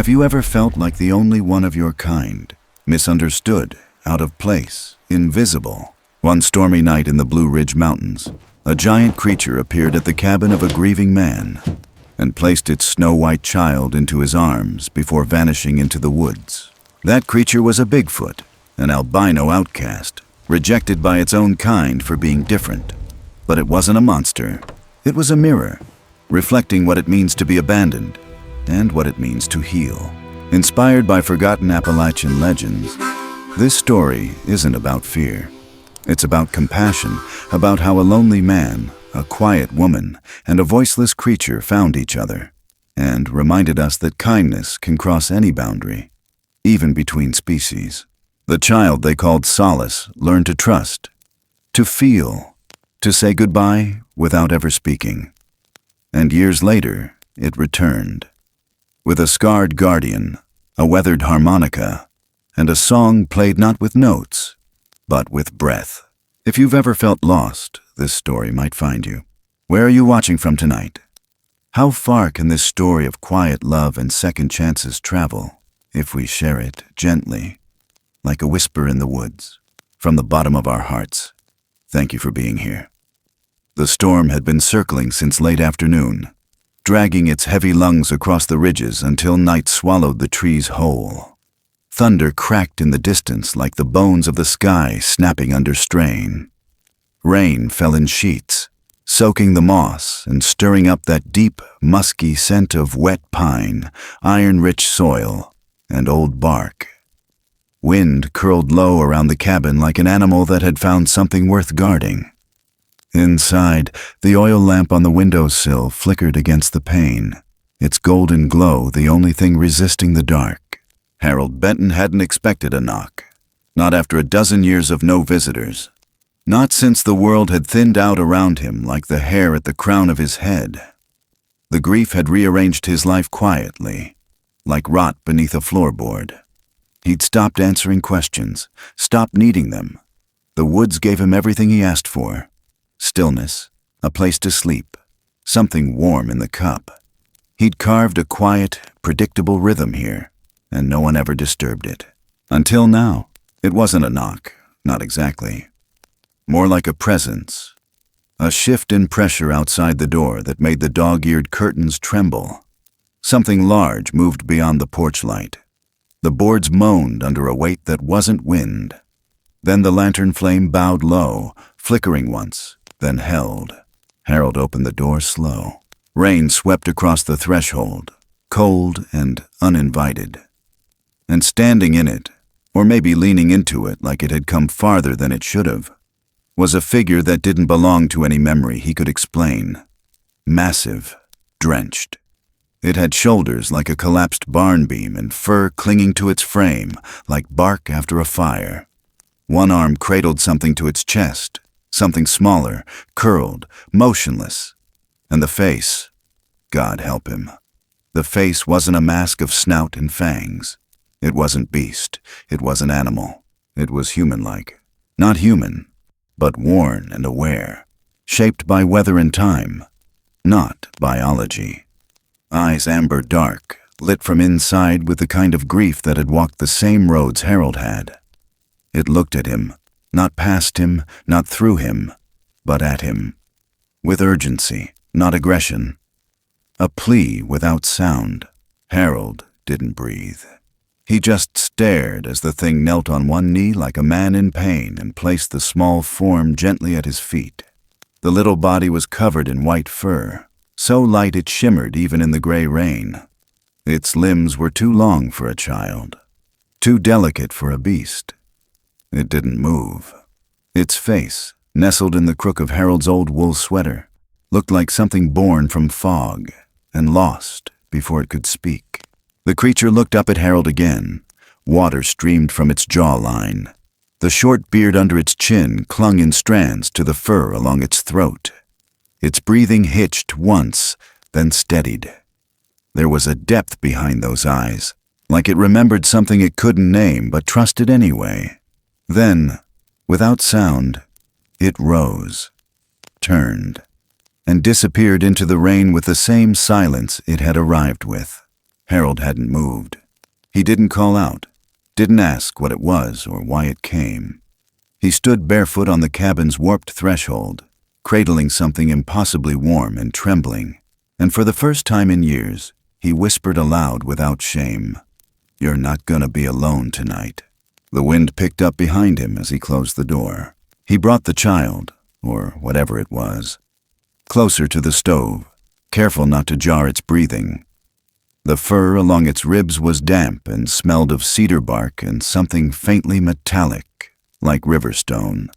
Have you ever felt like the only one of your kind, misunderstood, out of place, invisible? One stormy night in the Blue Ridge Mountains, a giant creature appeared at the cabin of a grieving man and placed its snow-white child into his arms before vanishing into the woods. That creature was a Bigfoot, an albino outcast, rejected by its own kind for being different. But it wasn't a monster. It was a mirror, reflecting what it means to be abandoned and what it means to heal. Inspired by forgotten Appalachian legends, this story isn't about fear. It's about compassion, about how a lonely man, a quiet woman, and a voiceless creature found each other, and reminded us that kindness can cross any boundary, even between species. The child they called Solace learned to trust, to feel, to say goodbye without ever speaking. And years later, it returned, with a scarred guardian, a weathered harmonica, and a song played not with notes, but with breath. If you've ever felt lost, this story might find you. Where are you watching from tonight? How far can this story of quiet love and second chances travel if we share it gently, like a whisper in the woods, from the bottom of our hearts? Thank you for being here. The storm had been circling since late afternoon, dragging its heavy lungs across the ridges until night swallowed the trees whole. Thunder cracked in the distance like the bones of the sky snapping under strain. Rain fell in sheets, soaking the moss and stirring up that deep, musky scent of wet pine, iron-rich soil, and old bark. Wind curled low around the cabin like an animal that had found something worth guarding. Inside, the oil lamp on the windowsill flickered against the pane, its golden glow the only thing resisting the dark. Harold Benton hadn't expected a knock, not after a dozen years of no visitors, not since the world had thinned out around him like the hair at the crown of his head. The grief had rearranged his life quietly, like rot beneath a floorboard. He'd stopped answering questions, stopped needing them. The woods gave him everything he asked for: stillness, a place to sleep, something warm in the cup. He'd carved a quiet, predictable rhythm here, and no one ever disturbed it. Until now, it wasn't a knock, not exactly. More like a presence, a shift in pressure outside the door that made the dog-eared curtains tremble. Something large moved beyond the porch light. The boards moaned under a weight that wasn't wind. Then the lantern flame bowed low, flickering once, then held. Harold opened the door slow. Rain swept across the threshold, cold and uninvited. And standing in it, or maybe leaning into it like it had come farther than it should have, was a figure that didn't belong to any memory he could explain. Massive, drenched. It had shoulders like a collapsed barn beam and fur clinging to its frame like bark after a fire. One arm cradled something to its chest, something smaller, curled, motionless. And the face, God help him. The face wasn't a mask of snout and fangs. It wasn't beast. It wasn't animal. It was human-like. Not human, but worn and aware, shaped by weather and time, not biology. Eyes amber dark, lit from inside with the kind of grief that had walked the same roads Harold had. It looked at him, not past him, not through him, but at him, with urgency, not aggression. A plea without sound. Harold didn't breathe. He just stared as the thing knelt on one knee like a man in pain and placed the small form gently at his feet. The little body was covered in white fur, so light it shimmered even in the gray rain. Its limbs were too long for a child, too delicate for a beast. It didn't move. Its face, nestled in the crook of Harold's old wool sweater, looked like something born from fog and lost before it could speak. The creature looked up at Harold again. Water streamed from its jawline. The short beard under its chin clung in strands to the fur along its throat. Its breathing hitched once, then steadied. There was a depth behind those eyes, like it remembered something it couldn't name but trusted anyway. Then, without sound, it rose, turned, and disappeared into the rain with the same silence it had arrived with. Harold hadn't moved. He didn't call out, didn't ask what it was or why it came. He stood barefoot on the cabin's warped threshold, cradling something impossibly warm and trembling, and for the first time in years, he whispered aloud without shame, "You're not gonna be alone tonight." The wind picked up behind him as he closed the door. He brought the child, or whatever it was, closer to the stove, careful not to jar its breathing. The fur along its ribs was damp and smelled of cedar bark and something faintly metallic, like river stone.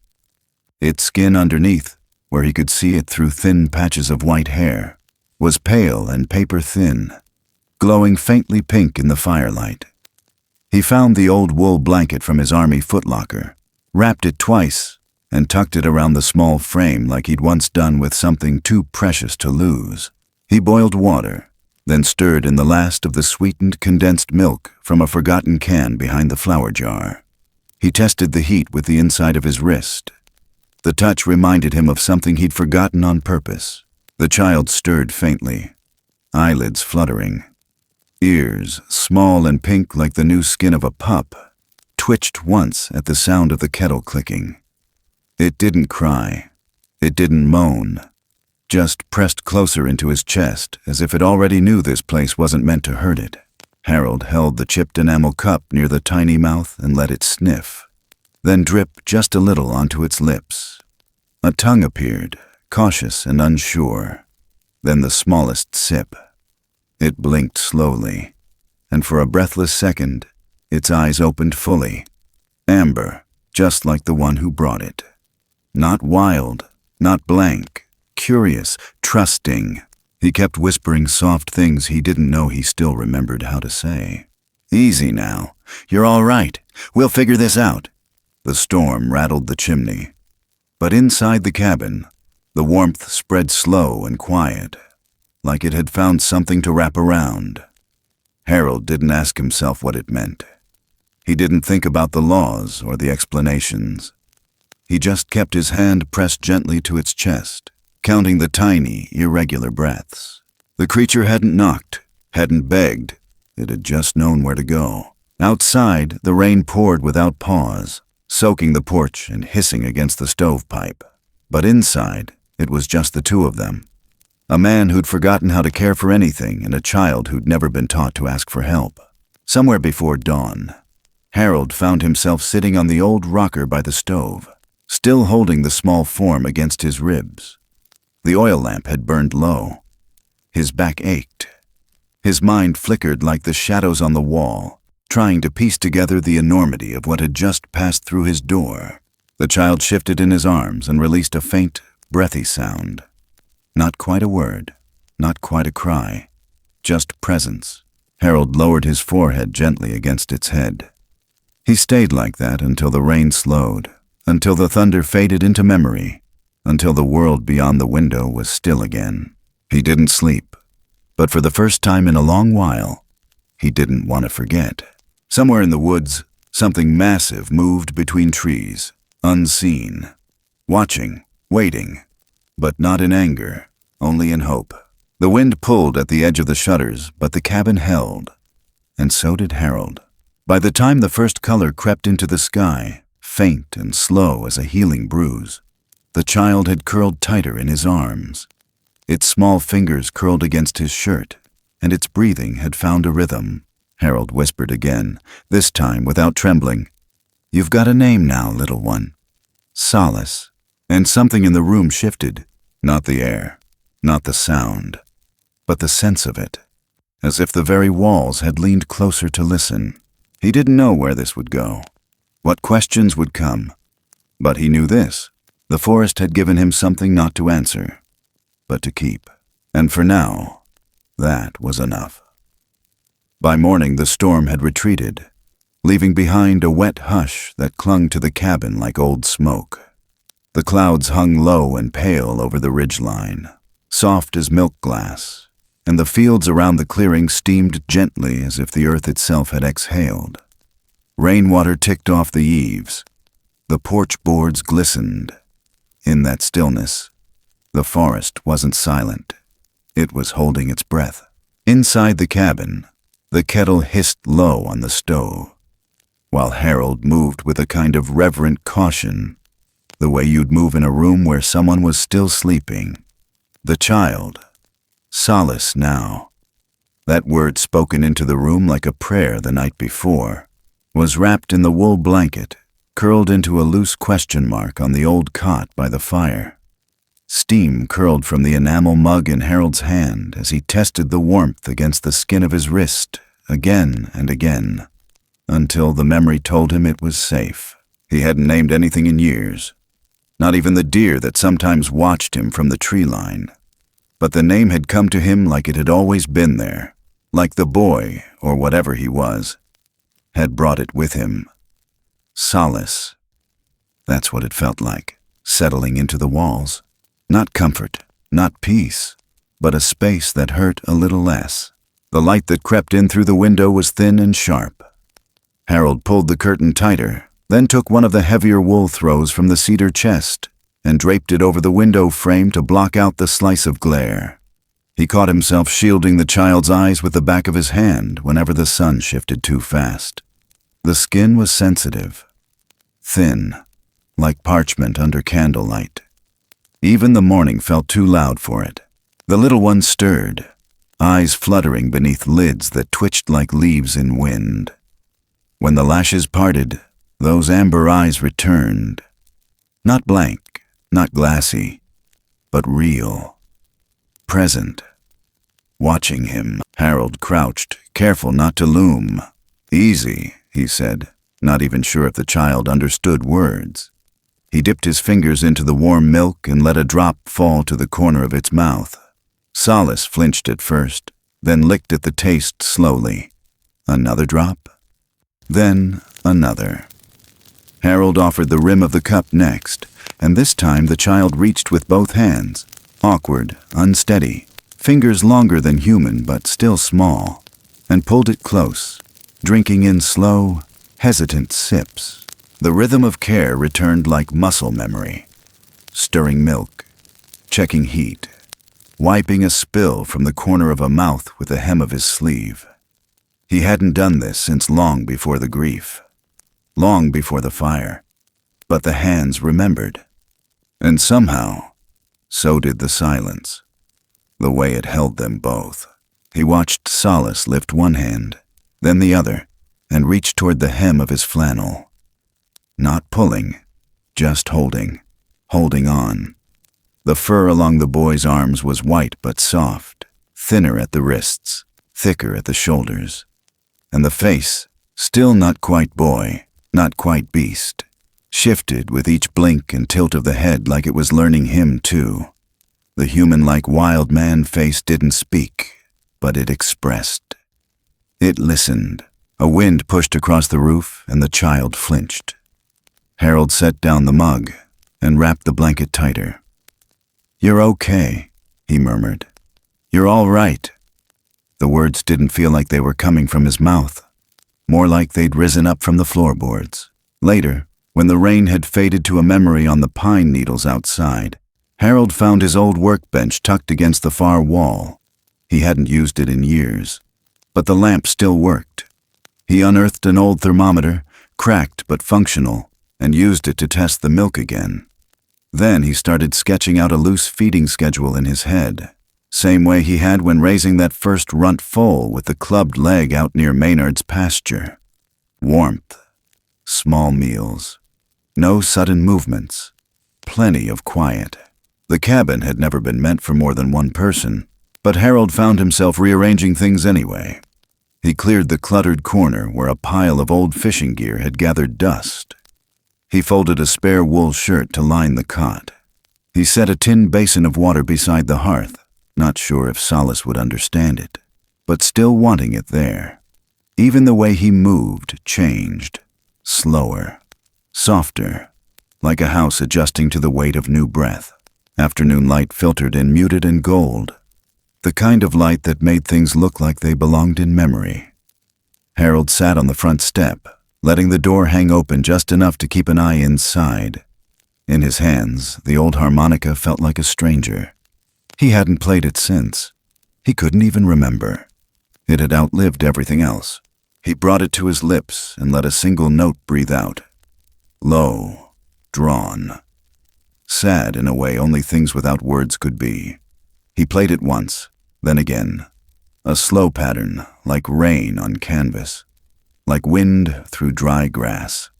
Its skin underneath, where he could see it through thin patches of white hair, was pale and paper-thin, glowing faintly pink in the firelight. He found the old wool blanket from his army footlocker, wrapped it twice, and tucked it around the small frame like he'd once done with something too precious to lose. He boiled water, then stirred in the last of the sweetened condensed milk from a forgotten can behind the flour jar. He tested the heat with the inside of his wrist. The touch reminded him of something he'd forgotten on purpose. The child stirred faintly, eyelids fluttering. Ears, small and pink like the new skin of a pup, twitched once at the sound of the kettle clicking. It didn't cry. It didn't moan. Just pressed closer into his chest as if it already knew this place wasn't meant to hurt it. Harold held the chipped enamel cup near the tiny mouth and let it sniff, then drip just a little onto its lips. A tongue appeared, cautious and unsure, then the smallest sip. It blinked slowly, and for a breathless second, its eyes opened fully. Amber, just like the one who brought it. Not wild, not blank, curious, trusting. He kept whispering soft things he didn't know he still remembered how to say. "Easy now. You're all right. We'll figure this out." The storm rattled the chimney. But inside the cabin, the warmth spread slow and quiet, like it had found something to wrap around. Harold didn't ask himself what it meant. He didn't think about the laws or the explanations. He just kept his hand pressed gently to its chest, counting the tiny, irregular breaths. The creature hadn't knocked, hadn't begged. It had just known where to go. Outside, the rain poured without pause, soaking the porch and hissing against the stovepipe. But inside, it was just the two of them. A man who'd forgotten how to care for anything and a child who'd never been taught to ask for help. Somewhere before dawn, Harold found himself sitting on the old rocker by the stove, still holding the small form against his ribs. The oil lamp had burned low. His back ached. His mind flickered like the shadows on the wall, trying to piece together the enormity of what had just passed through his door. The child shifted in his arms and released a faint, breathy sound. Not quite a word, not quite a cry, just presence. Harold lowered his forehead gently against its head. He stayed like that until the rain slowed, until the thunder faded into memory, until the world beyond the window was still again. He didn't sleep, but for the first time in a long while, he didn't want to forget. Somewhere in the woods, something massive moved between trees, unseen, watching, waiting, but not in anger, only in hope. The wind pulled at the edge of the shutters, but the cabin held, and so did Harold. By the time the first color crept into the sky, faint and slow as a healing bruise, the child had curled tighter in his arms. Its small fingers curled against his shirt, and its breathing had found a rhythm. Harold whispered again, this time without trembling. "You've got a name now, little one. Solace." And something in the room shifted, not the air, not the sound, but the sense of it, as if the very walls had leaned closer to listen. He didn't know where this would go, what questions would come, but he knew this. The forest had given him something not to answer, but to keep. And for now, that was enough. By morning, the storm had retreated, leaving behind a wet hush that clung to the cabin like old smoke. The clouds hung low and pale over the ridgeline, soft as milk glass, and the fields around the clearing steamed gently as if the earth itself had exhaled. Rainwater ticked off the eaves. The porch boards glistened. In that stillness, the forest wasn't silent. It was holding its breath. Inside the cabin, The kettle hissed low on the stove, while Harold moved with a kind of reverent caution, the way you'd move in a room where someone was still sleeping. The child, Solace now, that word spoken into the room like a prayer the night before, was wrapped in the wool blanket, curled into a loose question mark on the old cot by the fire. Steam curled from the enamel mug in Harold's hand as he tested the warmth against the skin of his wrist again and again, until the memory told him it was safe. He hadn't named anything in years, not even the deer that sometimes watched him from the tree line. But the name had come to him like it had always been there, like the boy, or whatever he was, had brought it with him. Solace. That's what it felt like, settling into the walls. Not comfort, not peace, but a space that hurt a little less. The light that crept in through the window was thin and sharp. Harold pulled the curtain tighter, then took one of the heavier wool throws from the cedar chest and draped it over the window frame to block out the slice of glare. He caught himself shielding the child's eyes with the back of his hand whenever the sun shifted too fast. The skin was sensitive, thin, like parchment under candlelight. Even the morning felt too loud for it. The little one stirred, eyes fluttering beneath lids that twitched like leaves in wind. When the lashes parted, those amber eyes returned. Not blank, not glassy, but real. Present. Watching him, Harold crouched, careful not to loom. "Easy," he said, not even sure if the child understood words. He dipped his fingers into the warm milk and let a drop fall to the corner of its mouth. Solace flinched at first, then licked at the taste slowly. Another drop? Then another. Harold offered the rim of the cup next, and this time the child reached with both hands, awkward, unsteady, fingers longer than human but still small, and pulled it close, drinking in slow, hesitant sips. The rhythm of care returned like muscle memory, stirring milk, checking heat, wiping a spill from the corner of a mouth with the hem of his sleeve. He hadn't done this since long before the grief, long before the fire, but the hands remembered. And somehow, so did the silence, the way it held them both. He watched Solace lift one hand, then the other, and reach toward the hem of his flannel. Not pulling, just holding on. The fur along the boy's arms was white but soft, thinner at the wrists, thicker at the shoulders. And the face, still not quite boy, not quite beast, shifted with each blink and tilt of the head like it was learning him too. The human-like wild man face didn't speak, but it expressed. It listened. A wind pushed across the roof and the child flinched. Harold set down the mug and wrapped the blanket tighter. "You're okay," he murmured. "You're all right." The words didn't feel like they were coming from his mouth, more like they'd risen up from the floorboards. Later, when the rain had faded to a memory on the pine needles outside, Harold found his old workbench tucked against the far wall. He hadn't used it in years, but the lamp still worked. He unearthed an old thermometer, cracked but functional, and used it to test the milk again. Then he started sketching out a loose feeding schedule in his head, same way he had when raising that first runt foal with the clubbed leg out near Maynard's pasture. Warmth, small meals, no sudden movements, plenty of quiet. The cabin had never been meant for more than one person, but Harold found himself rearranging things anyway. He cleared the cluttered corner where a pile of old fishing gear had gathered dust. He folded a spare wool shirt to line the cot. He set a tin basin of water beside the hearth, not sure if Solace would understand it, but still wanting it there. Even the way he moved changed, slower, softer, like a house adjusting to the weight of new breath. Afternoon light filtered in muted and gold, the kind of light that made things look like they belonged in memory. Harold sat on the front step, letting the door hang open just enough to keep an eye inside. In his hands, the old harmonica felt like a stranger. He hadn't played it since. He couldn't even remember. It had outlived everything else. He brought it to his lips and let a single note breathe out. Low, drawn. Sad in a way only things without words could be. He played it once, then again. A slow pattern, like rain on canvas. Like wind through dry grass.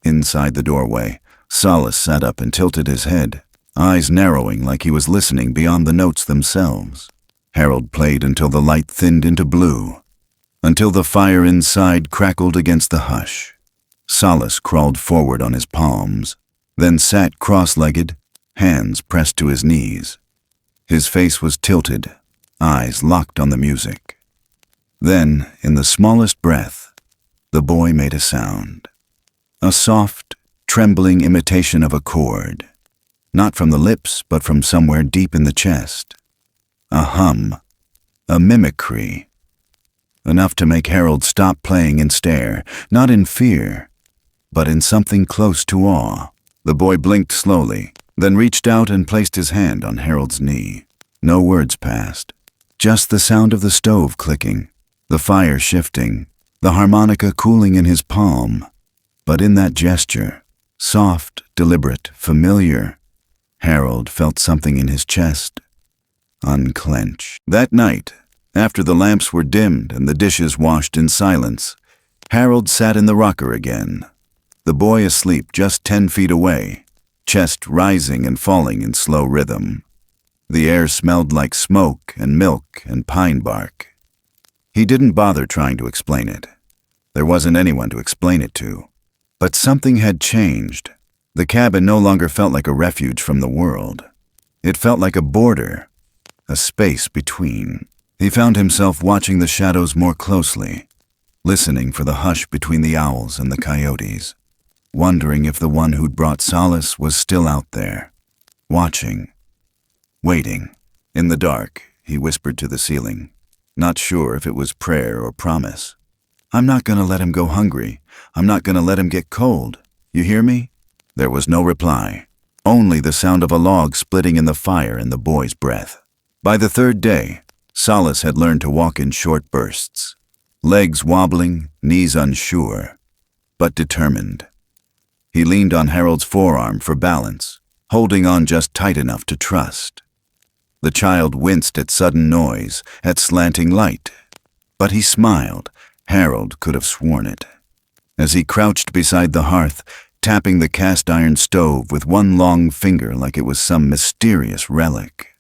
Inside the doorway, Solace sat up and tilted his head, eyes narrowing like he was listening beyond the notes themselves. Harold played until the light thinned into blue, until the fire inside crackled against the hush. Solace crawled forward on his palms, then sat cross-legged, hands pressed to his knees. His face was tilted, eyes locked on the music. Then, in the smallest breath, the boy made a sound. A soft, trembling imitation of a chord. Not from the lips, but from somewhere deep in the chest. A hum. A mimicry. Enough to make Harold stop playing and stare, not in fear, but in something close to awe. The boy blinked slowly, then reached out and placed his hand on Harold's knee. No words passed. Just the sound of the stove clicking, the fire shifting, the harmonica cooling in his palm. But in that gesture, soft, deliberate, familiar, Harold felt something in his chest unclench. That night, after the lamps were dimmed and the dishes washed in silence, Harold sat in the rocker again, the boy asleep just 10 feet away, chest rising and falling in slow rhythm. The air smelled like smoke and milk and pine bark. He didn't bother trying to explain it. There wasn't anyone to explain it to. But something had changed. The cabin no longer felt like a refuge from the world. It felt like a border, a space between. He found himself watching the shadows more closely, listening for the hush between the owls and the coyotes, wondering if the one who'd brought Solace was still out there, watching, waiting. In the dark, he whispered to the ceiling, not sure if it was prayer or promise. I'm not going to let him go hungry. I'm not going to let him get cold. You hear me? There was no reply, only the sound of a log splitting in the fire and the boy's breath. By the third day, Solace had learned to walk in short bursts, legs wobbling, knees unsure, but determined. He leaned on Harold's forearm for balance, holding on just tight enough to trust. The child winced at sudden noise, at slanting light, but he smiled. Harold could have sworn it. As he crouched beside the hearth, tapping the cast-iron stove with one long finger like it was some mysterious relic.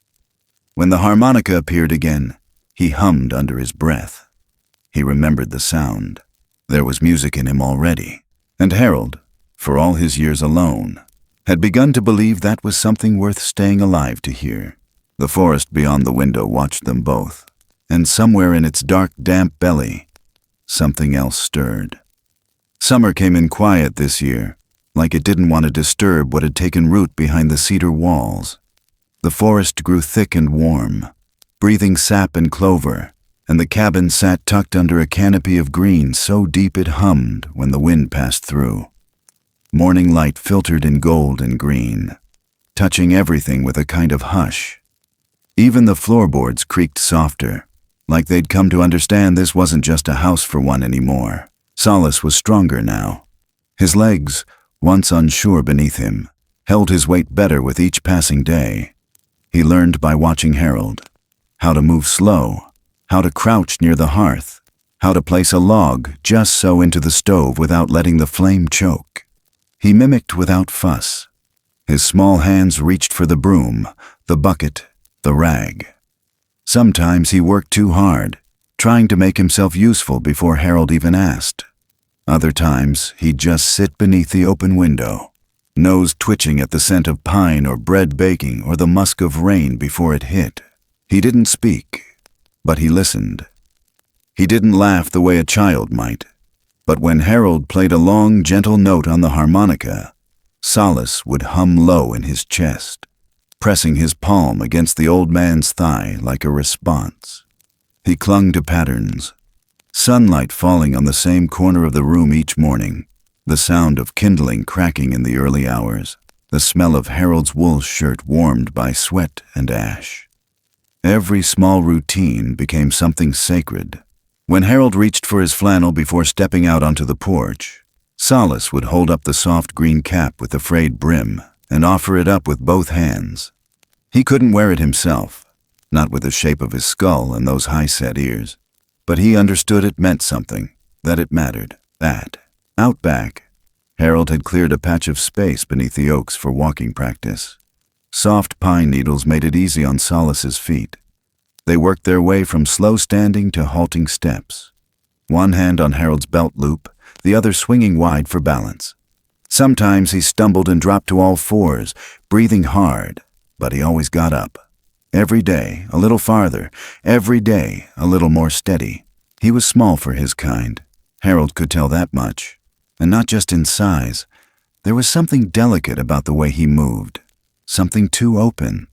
When the harmonica appeared again, he hummed under his breath. He remembered the sound. There was music in him already, and Harold, for all his years alone, had begun to believe that was something worth staying alive to hear. The forest beyond the window watched them both, and somewhere in its dark, damp belly, something else stirred. Summer came in quiet this year, like it didn't want to disturb what had taken root behind the cedar walls. The forest grew thick and warm, breathing sap and clover, and the cabin sat tucked under a canopy of green so deep it hummed when the wind passed through. Morning light filtered in gold and green, touching everything with a kind of hush. Even the floorboards creaked softer, like they'd come to understand this wasn't just a house for one anymore. Solace was stronger now. His legs, once unsure beneath him, held his weight better with each passing day. He learned by watching Harold how to move slow, how to crouch near the hearth, how to place a log just so into the stove without letting the flame choke. He mimicked without fuss. His small hands reached for the broom, the bucket, the rag. Sometimes he worked too hard, trying to make himself useful before Harold even asked. Other times, he'd just sit beneath the open window, nose twitching at the scent of pine or bread baking or the musk of rain before it hit. He didn't speak, but he listened. He didn't laugh the way a child might, but when Harold played a long, gentle note on the harmonica, Solace would hum low in his chest, pressing his palm against the old man's thigh like a response. He clung to patterns. Sunlight falling on the same corner of the room each morning, the sound of kindling cracking in the early hours, the smell of Harold's wool shirt warmed by sweat and ash. Every small routine became something sacred, When Harold reached for his flannel before stepping out onto the porch, Solace would hold up the soft green cap with the frayed brim and offer it up with both hands. He couldn't wear it himself, not with the shape of his skull and those high-set ears, but he understood it meant something, that it mattered, that, out back, Harold had cleared a patch of space beneath the oaks for walking practice. Soft pine needles made it easy on Solace's feet. They worked their way from slow standing to halting steps, one hand on Harold's belt loop, the other swinging wide for balance. Sometimes he stumbled and dropped to all fours, breathing hard, but he always got up. Every day, a little farther, every day, a little more steady. He was small for his kind. Harold could tell that much. And not just in size. There was something delicate about the way he moved. Something too open.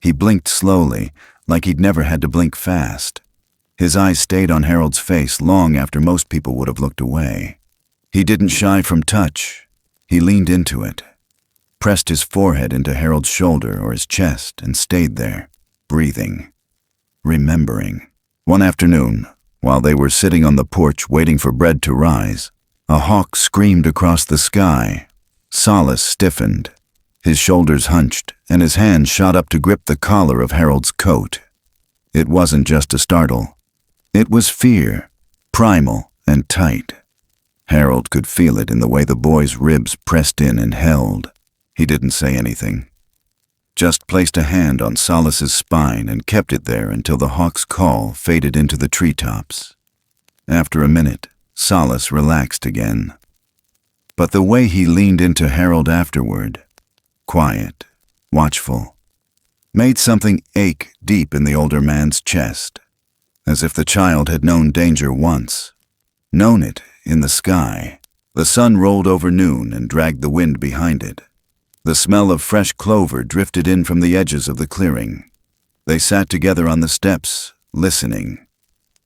He blinked slowly, like he'd never had to blink fast. His eyes stayed on Harold's face long after most people would have looked away. He didn't shy from touch. He leaned into it, pressed his forehead into Harold's shoulder or his chest, and stayed there, breathing, remembering. One afternoon, while they were sitting on the porch waiting for bread to rise, a hawk screamed across the sky. Solace stiffened. His shoulders hunched, and his hand shot up to grip the collar of Harold's coat. It wasn't just a startle. It was fear, primal and tight. Harold could feel it in the way the boy's ribs pressed in and held. He didn't say anything, just placed a hand on Solace's spine and kept it there until the hawk's call faded into the treetops. After a minute, Solace relaxed again. But the way he leaned into Harold afterward, quiet, watchful, made something ache deep in the older man's chest, as if the child had known danger once, known it in the sky. The sun rolled over noon and dragged the wind behind it. The smell of fresh clover drifted in from the edges of the clearing. They sat together on the steps, listening.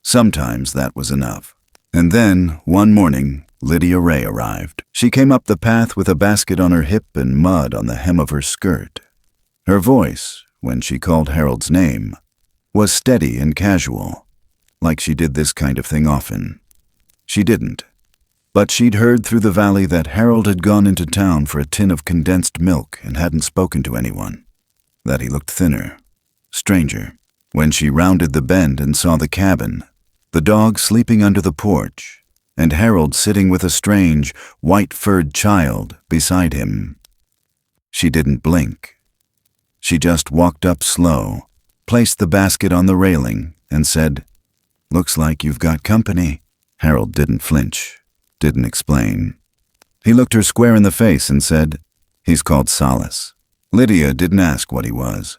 Sometimes that was enough. And then, one morning, Lydia Ray arrived. She came up the path with a basket on her hip and mud on the hem of her skirt. Her voice, when she called Harold's name, was steady and casual, like she did this kind of thing often. She didn't. But she'd heard through the valley that Harold had gone into town for a tin of condensed milk and hadn't spoken to anyone, that he looked thinner, stranger. When she rounded the bend and saw the cabin, the dog sleeping under the porch, and Harold sitting with a strange, white-furred child beside him, she didn't blink. She just walked up slow, placed the basket on the railing, and said, "Looks like you've got company." Harold didn't flinch, didn't explain. He looked her square in the face and said, "He's called Solace." Lydia didn't ask what he was.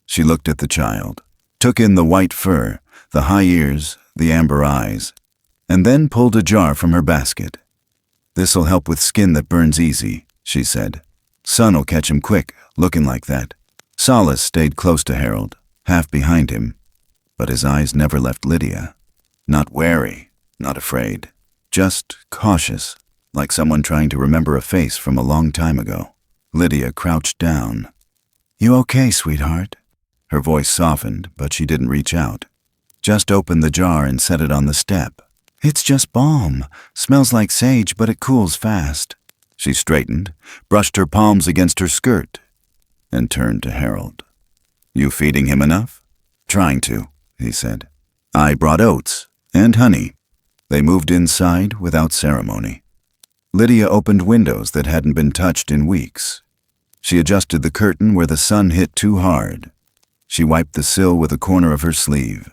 She looked at the child, took in the white fur, the high ears, the amber eyes, and then pulled a jar from her basket. "This'll help with skin that burns easy," she said. "Sun'll catch him quick, looking like that." Solace stayed close to Harold, half behind him, but his eyes never left Lydia. Not wary, not afraid, just cautious, like someone trying to remember a face from a long time ago. Lydia crouched down. "You okay, sweetheart?" Her voice softened, but she didn't reach out. Just opened the jar and set it on the step. "It's just balm. Smells like sage, but it cools fast." She straightened, brushed her palms against her skirt, and turned to Harold. "You feeding him enough?" "Trying to," he said. "I brought oats and honey." They moved inside without ceremony. Lydia opened windows that hadn't been touched in weeks. She adjusted the curtain where the sun hit too hard. She wiped the sill with a corner of her sleeve.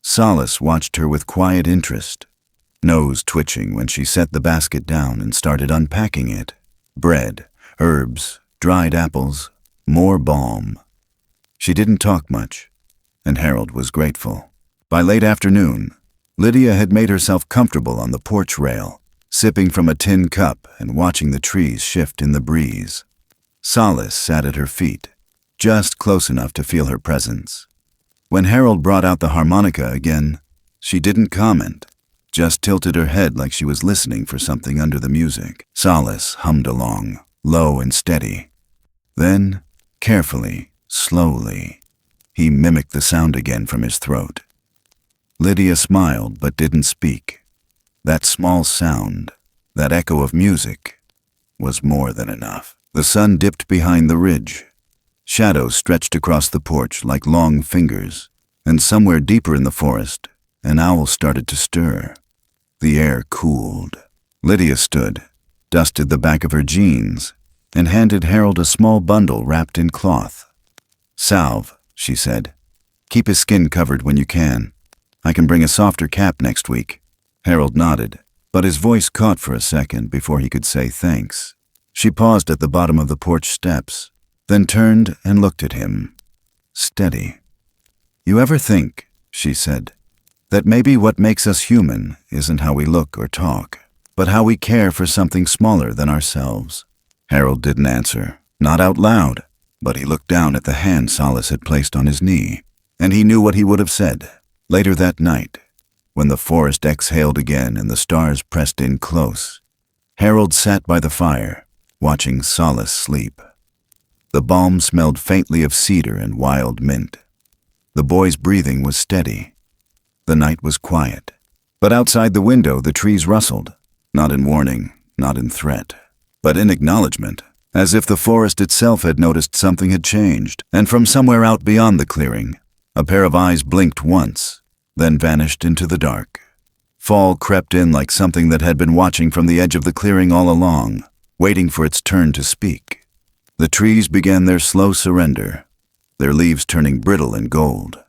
Solace watched her with quiet interest, nose twitching when she set the basket down and started unpacking it. Bread, herbs, dried apples, more balm. She didn't talk much, and Harold was grateful. By late afternoon, Lydia had made herself comfortable on the porch rail, sipping from a tin cup and watching the trees shift in the breeze. Solace sat at her feet, just close enough to feel her presence. When Harold brought out the harmonica again, she didn't comment, just tilted her head like she was listening for something under the music. Solace hummed along, low and steady. Then, carefully, slowly, he mimicked the sound again from his throat. Lydia smiled but didn't speak. That small sound, that echo of music, was more than enough. The sun dipped behind the ridge. Shadows stretched across the porch like long fingers, and somewhere deeper in the forest, an owl started to stir. The air cooled. Lydia stood, dusted the back of her jeans, and handed Harold a small bundle wrapped in cloth. "Salve," she said. "Keep his skin covered when you can. I can bring a softer cap next week." Harold nodded, but his voice caught for a second before he could say thanks. She paused at the bottom of the porch steps, then turned and looked at him. Steady. "You ever think," she said, "that maybe what makes us human isn't how we look or talk, but how we care for something smaller than ourselves?" Harold didn't answer, not out loud, but he looked down at the hand Solace had placed on his knee, and he knew what he would have said. Later that night, when the forest exhaled again and the stars pressed in close, Harold sat by the fire, watching Solace sleep. The balm smelled faintly of cedar and wild mint. The boy's breathing was steady. The night was quiet, but outside the window the trees rustled, not in warning, not in threat, but in acknowledgement, as if the forest itself had noticed something had changed, and from somewhere out beyond the clearing, a pair of eyes blinked once, then vanished into the dark. Fall crept in like something that had been watching from the edge of the clearing all along, waiting for its turn to speak. The trees began their slow surrender, their leaves turning brittle and gold,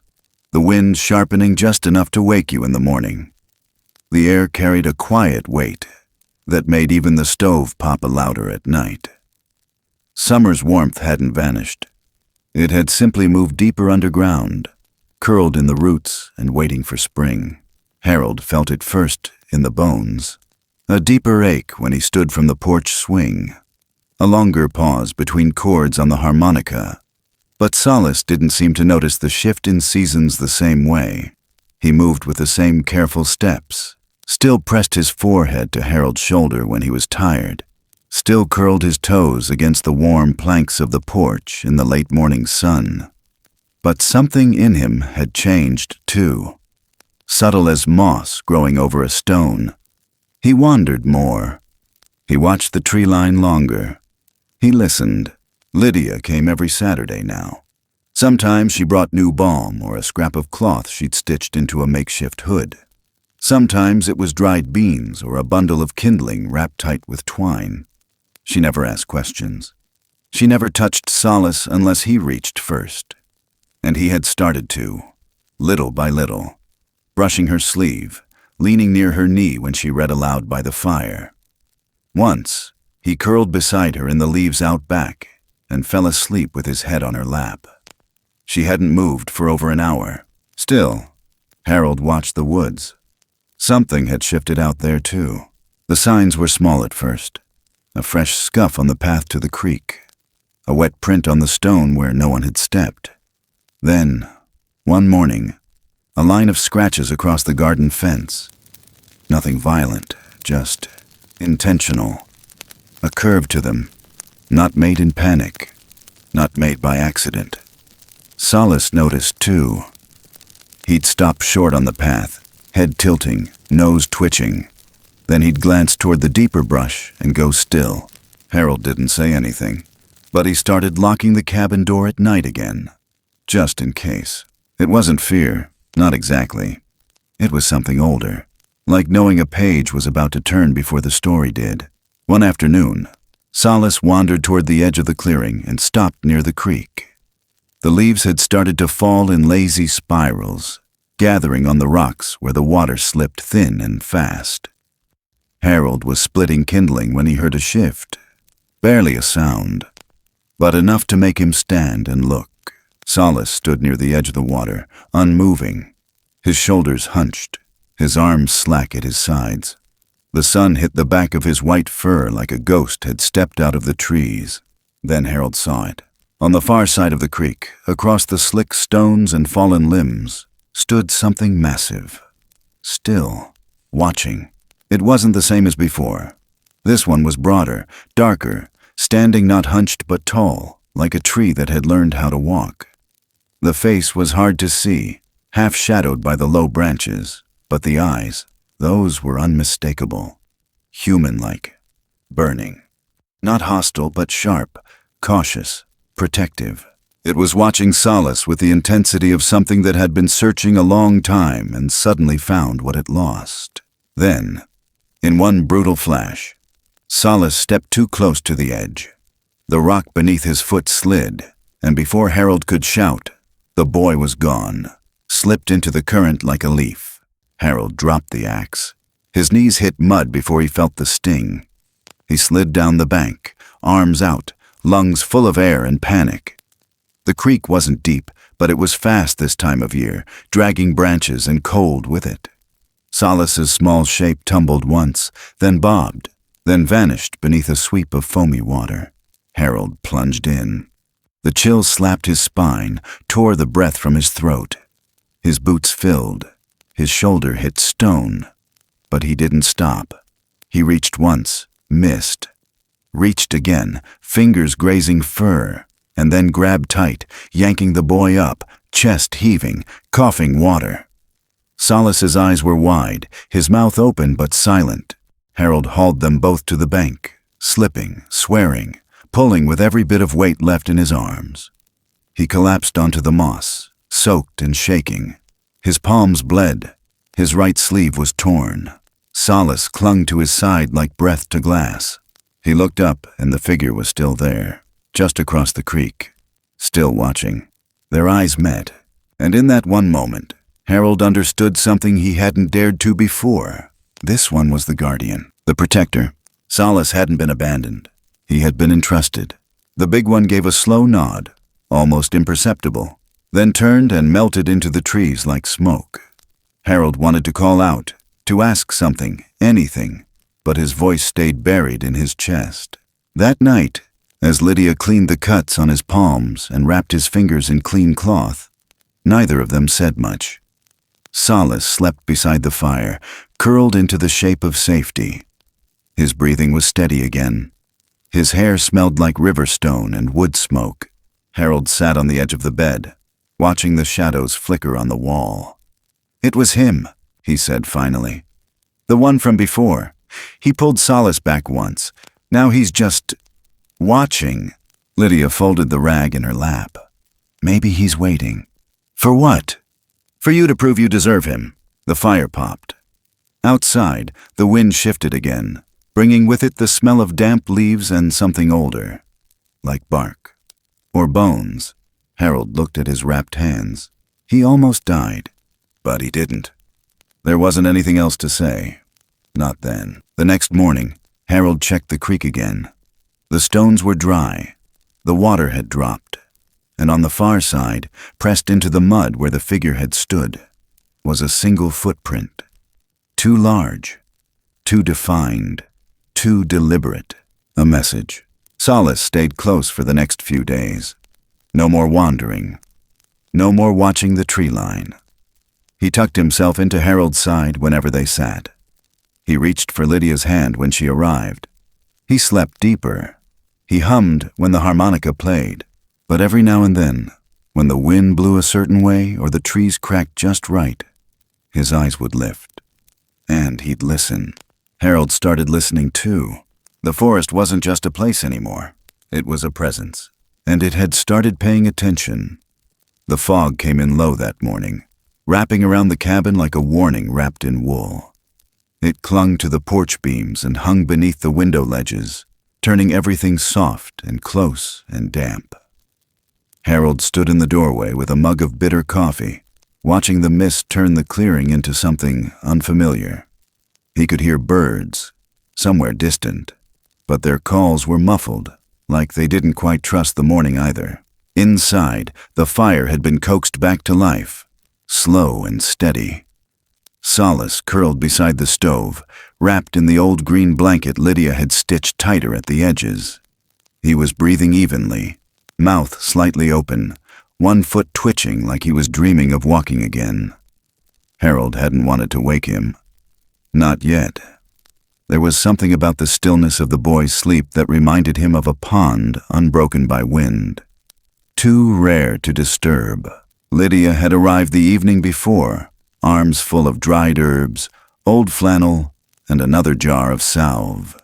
the wind sharpening just enough to wake you in the morning. The air carried a quiet weight that made even the stove pop louder at night. Summer's warmth hadn't vanished. It had simply moved deeper underground, curled in the roots and waiting for spring. Harold felt it first in the bones, a deeper ache when he stood from the porch swing, a longer pause between chords on the harmonica. But Solace didn't seem to notice the shift in seasons the same way. He moved with the same careful steps, still pressed his forehead to Harold's shoulder when he was tired, still curled his toes against the warm planks of the porch in the late morning sun. But something in him had changed, too, subtle as moss growing over a stone. He wandered more. He watched the tree line longer. He listened. Lydia came every Saturday now. Sometimes she brought new balm or a scrap of cloth she'd stitched into a makeshift hood. Sometimes it was dried beans or a bundle of kindling wrapped tight with twine. She never asked questions. She never touched Solace unless he reached first. And he had started to, little by little, brushing her sleeve, leaning near her knee when she read aloud by the fire. Once, he curled beside her in the leaves out back and fell asleep with his head on her lap. She hadn't moved for over an hour. Still, Harold watched the woods. Something had shifted out there, too. The signs were small at first. A fresh scuff on the path to the creek. A wet print on the stone where no one had stepped. Then, one morning, a line of scratches across the garden fence. Nothing violent, just intentional. A curve to them, not made in panic, not made by accident. Solace noticed, too. He'd stop short on the path, head tilting, nose twitching. Then he'd glance toward the deeper brush and go still. Harold didn't say anything, but he started locking the cabin door at night again, just in case. It wasn't fear, not exactly. It was something older, like knowing a page was about to turn before the story did. One afternoon, Solace wandered toward the edge of the clearing and stopped near the creek. The leaves had started to fall in lazy spirals, gathering on the rocks where the water slipped thin and fast. Harold was splitting kindling when he heard a shift. Barely a sound, but enough to make him stand and look. Solace stood near the edge of the water, unmoving, his shoulders hunched, his arms slack at his sides. The sun hit the back of his white fur like a ghost had stepped out of the trees. Then Harold saw it. On the far side of the creek, across the slick stones and fallen limbs, stood something massive. Still, watching. It wasn't the same as before. This one was broader, darker, standing not hunched but tall, like a tree that had learned how to walk. The face was hard to see, half shadowed by the low branches, but the eyes, those were unmistakable. Human-like, burning. Not hostile, but sharp, cautious, protective. It was watching Solace with the intensity of something that had been searching a long time and suddenly found what it lost. Then, in one brutal flash, Solace stepped too close to the edge. The rock beneath his foot slid, and before Harold could shout, the boy was gone, slipped into the current like a leaf. Harold dropped the axe. His knees hit mud before he felt the sting. He slid down the bank, arms out, lungs full of air and panic. The creek wasn't deep, but it was fast this time of year, dragging branches and cold with it. Solace's small shape tumbled once, then bobbed, then vanished beneath a sweep of foamy water. Harold plunged in. The chill slapped his spine, tore the breath from his throat. His boots filled. His shoulder hit stone. But he didn't stop. He reached once, missed. Reached again, fingers grazing fur, and then grabbed tight, yanking the boy up, chest heaving, coughing water. Solace's eyes were wide, his mouth open but silent. Harold hauled them both to the bank, slipping, swearing, pulling with every bit of weight left in his arms. He collapsed onto the moss, soaked and shaking. His palms bled. His right sleeve was torn. Solace clung to his side like breath to glass. He looked up, and the figure was still there, just across the creek, still watching. Their eyes met, and in that one moment, Harold understood something he hadn't dared to before. This one was the guardian, the protector. Solace hadn't been abandoned. He had been entrusted. The big one gave a slow nod, almost imperceptible, then turned and melted into the trees like smoke. Harold wanted to call out, to ask something, anything, but his voice stayed buried in his chest. That night, as Lydia cleaned the cuts on his palms and wrapped his fingers in clean cloth, neither of them said much. Solace slept beside the fire, curled into the shape of safety. His breathing was steady again. His hair smelled like river stone and wood smoke. Harold sat on the edge of the bed, watching the shadows flicker on the wall. "It was him," he said finally. "The one from before. He pulled Solace back once. Now he's just watching." Lydia folded the rag in her lap. "Maybe he's waiting." "For what?" "For you to prove you deserve him." The fire popped. Outside, the wind shifted again, bringing with it the smell of damp leaves and something older, like bark. Or bones. Harold looked at his wrapped hands. He almost died, but he didn't. There wasn't anything else to say. Not then. The next morning, Harold checked the creek again. The stones were dry. The water had dropped. And on the far side, pressed into the mud where the figure had stood, was a single footprint. Too large, too defined, too deliberate. A message. Solace stayed close for the next few days. No more wandering. No more watching the tree line. He tucked himself into Harold's side whenever they sat. He reached for Lydia's hand when she arrived. He slept deeper. He hummed when the harmonica played. But every now and then, when the wind blew a certain way or the trees cracked just right, his eyes would lift. And he'd listen. Harold started listening too. The forest wasn't just a place anymore. It was a presence. And it had started paying attention. The fog came in low that morning, wrapping around the cabin like a warning wrapped in wool. It clung to the porch beams and hung beneath the window ledges, turning everything soft and close and damp. Harold stood in the doorway with a mug of bitter coffee, watching the mist turn the clearing into something unfamiliar. He could hear birds, somewhere distant, but their calls were muffled, like they didn't quite trust the morning either. Inside, the fire had been coaxed back to life, slow and steady. Solace curled beside the stove, wrapped in the old green blanket Lydia had stitched tighter at the edges. He was breathing evenly, mouth slightly open, one foot twitching like he was dreaming of walking again. Harold hadn't wanted to wake him. Not yet. There was something about the stillness of the boy's sleep that reminded him of a pond unbroken by wind. Too rare to disturb. Lydia had arrived the evening before, arms full of dried herbs, old flannel, and another jar of salve.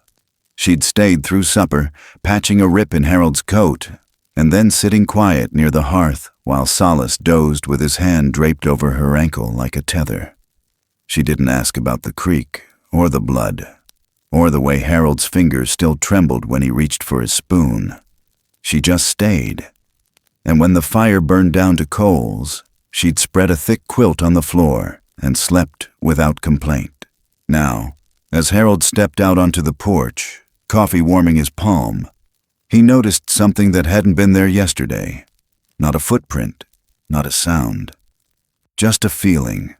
She'd stayed through supper, patching a rip in Harold's coat, and then sitting quiet near the hearth while Solace dozed with his hand draped over her ankle like a tether. She didn't ask about the creek, or the blood, or the way Harold's fingers still trembled when he reached for his spoon. She just stayed. And when the fire burned down to coals, she'd spread a thick quilt on the floor and slept without complaint. Now, as Harold stepped out onto the porch, coffee warming his palm, he noticed something that hadn't been there yesterday. Not a footprint, not a sound. Just a feeling.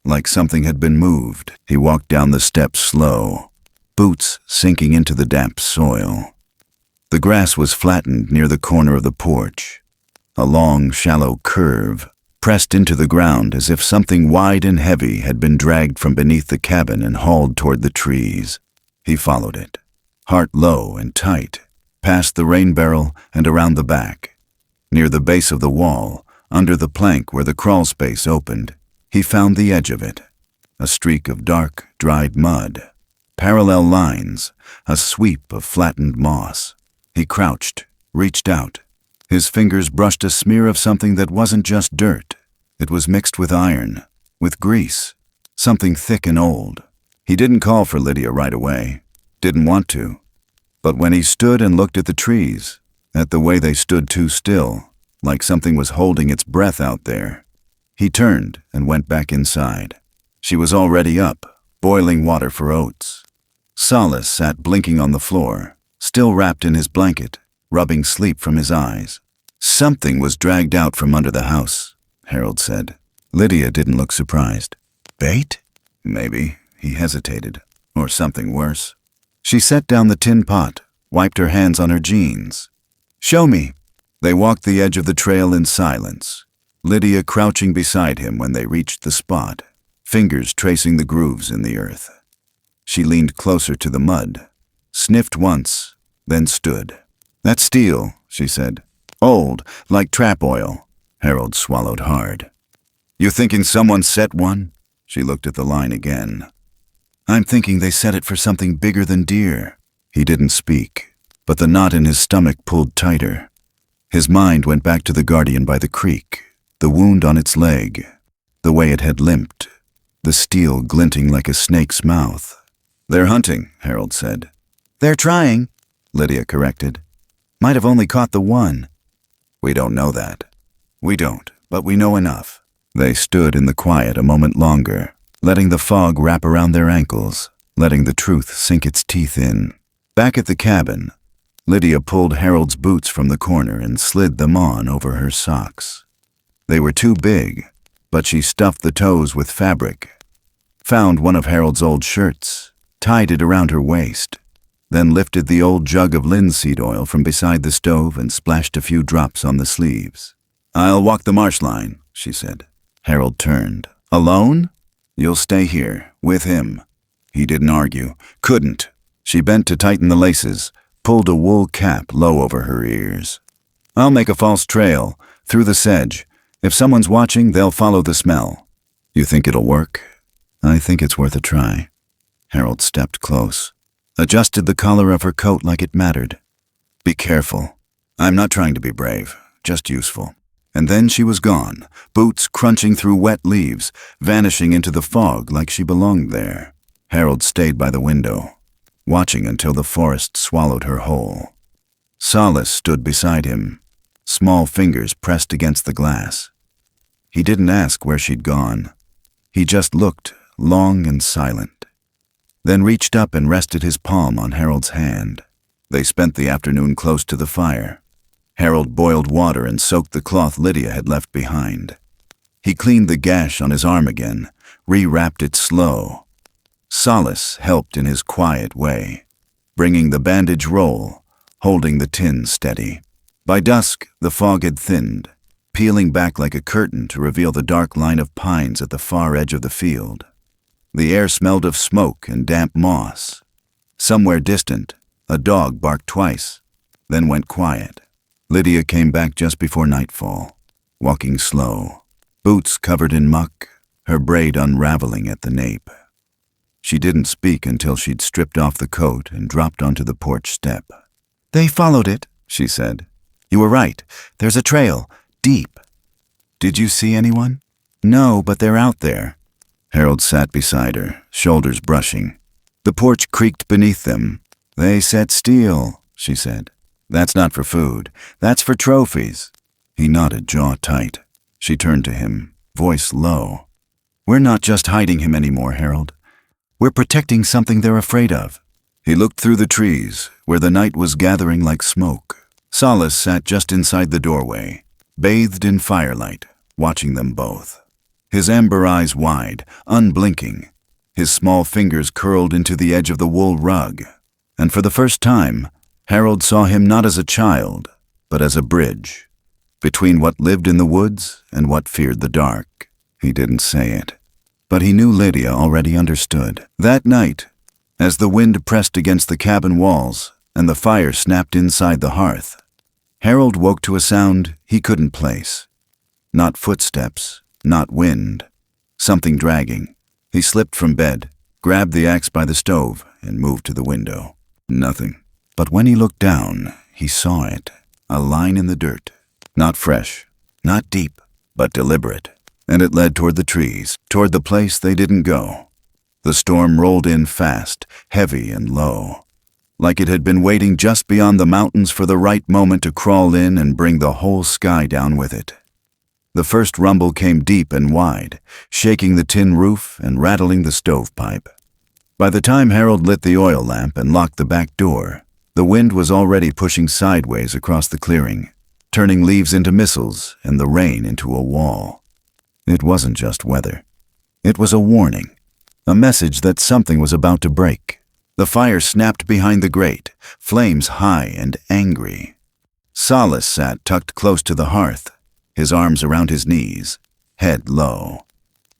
Like something had been moved. He walked down the steps slow, boots sinking into the damp soil. The grass was flattened near the corner of the porch. A long, shallow curve pressed into the ground as if something wide and heavy had been dragged from beneath the cabin and hauled toward the trees. He followed it, heart low and tight, past the rain barrel and around the back. Near the base of the wall, under the plank where the crawl space opened, he found the edge of it, a streak of dark, dried mud, parallel lines, a sweep of flattened moss. He crouched, reached out. His fingers brushed a smear of something that wasn't just dirt. It was mixed with iron, with grease, something thick and old. He didn't call for Lydia right away, didn't want to. But when he stood and looked at the trees, at the way they stood too still, like something was holding its breath out there, he turned and went back inside. She was already up, boiling water for oats. Solace sat blinking on the floor, still wrapped in his blanket, rubbing sleep from his eyes. Something was dragged out from under the house, Harold said. Lydia didn't look surprised. Bait? Maybe, he hesitated, or something worse. She set down the tin pot, wiped her hands on her jeans. Show me. They walked the edge of the trail in silence, Lydia crouching beside him when they reached the spot, fingers tracing the grooves in the earth. She leaned closer to the mud, sniffed once, then stood. That's steel, she said. Old, like trap oil. Harold swallowed hard. You thinking someone set one? She looked at the line again. I'm thinking they set it for something bigger than deer. He didn't speak, but the knot in his stomach pulled tighter. His mind went back to the guardian by the creek, the wound on its leg, the way it had limped, the steel glinting like a snake's mouth. They're hunting, Harold said. They're trying, Lydia corrected. Might have only caught the one. We don't know that. We don't, but we know enough. They stood in the quiet a moment longer, letting the fog wrap around their ankles, letting the truth sink its teeth in. Back at the cabin, Lydia pulled Harold's boots from the corner and slid them on over her socks. They were too big, but she stuffed the toes with fabric, found one of Harold's old shirts, tied it around her waist, then lifted the old jug of linseed oil from beside the stove and splashed a few drops on the sleeves. I'll walk the marsh line, she said. Harold turned. Alone? You'll stay here, with him. He didn't argue. Couldn't. She bent to tighten the laces, pulled a wool cap low over her ears. I'll make a false trail, through the sedge. If someone's watching, they'll follow the smell. You think it'll work? I think it's worth a try. Harold stepped close, adjusted the collar of her coat like it mattered. Be careful. I'm not trying to be brave, just useful. And then she was gone, boots crunching through wet leaves, vanishing into the fog like she belonged there. Harold stayed by the window, watching until the forest swallowed her whole. Solace stood beside him, small fingers pressed against the glass. He didn't ask where she'd gone. He just looked, long and silent, then reached up and rested his palm on Harold's hand. They spent the afternoon close to the fire. Harold boiled water and soaked the cloth Lydia had left behind. He cleaned the gash on his arm again, rewrapped it slow. Solace helped in his quiet way, bringing the bandage roll, holding the tin steady. By dusk, the fog had thinned, peeling back like a curtain to reveal the dark line of pines at the far edge of the field. The air smelled of smoke and damp moss. Somewhere distant, a dog barked twice, then went quiet. Lydia came back just before nightfall. walking slow, boots covered in muck, her braid unraveling at the nape. She didn't speak until she'd stripped off the coat and dropped onto the porch step. "They followed it," she said. "You were right. There's a trail, deep." "Did you see anyone?" "No, but they're out there." Harold sat beside her, shoulders brushing. The porch creaked beneath them. "They set steel," she said. "That's not for food. That's for trophies." He nodded, jaw tight. She turned to him, voice low. "We're not just hiding him anymore, Harold. We're protecting something they're afraid of." He looked through the trees, where the night was gathering like smoke. Solace sat just inside the doorway, bathed in firelight, watching them both. His amber eyes wide, unblinking, his small fingers curled into the edge of the wool rug. And for the first time, Harold saw him not as a child, but as a bridge, between what lived in the woods and what feared the dark. He didn't say it, but he knew Lydia already understood. That night, as the wind pressed against the cabin walls and the fire snapped inside the hearth, Harold woke to a sound he couldn't place. Not footsteps, not wind, something dragging. He slipped from bed, grabbed the axe by the stove, and moved to the window. Nothing. But when he looked down, he saw it, a line in the dirt. Not fresh, not deep, but deliberate. And it led toward the trees, toward the place they didn't go. The storm rolled in fast, heavy and low, like it had been waiting just beyond the mountains for the right moment to crawl in and bring the whole sky down with it. The first rumble came deep and wide, shaking the tin roof and rattling the stovepipe. By the time Harold lit the oil lamp and locked the back door, the wind was already pushing sideways across the clearing, turning leaves into missiles and the rain into a wall. It wasn't just weather. It was a warning, a message that something was about to break. The fire snapped behind the grate, flames high and angry. Solace sat tucked close to the hearth, his arms around his knees, head low.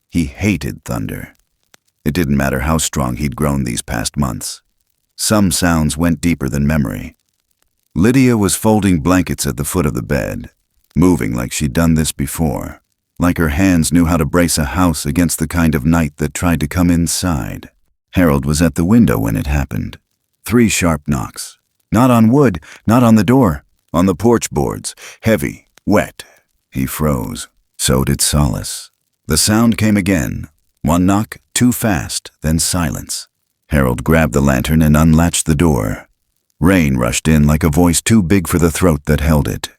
He hated thunder. It didn't matter how strong he'd grown these past months. Some sounds went deeper than memory. Lydia was folding blankets at the foot of the bed, moving like she'd done this before, like her hands knew how to brace a house against the kind of night that tried to come inside. Harold was at the window when it happened. 3 sharp knocks. Not on wood, not on the door, on the porch boards, heavy, wet. He froze. So did Solace. The sound came again. 1 knock, 2 fast, then silence. Harold grabbed the lantern and unlatched the door. Rain rushed in like a voice too big for the throat that held it.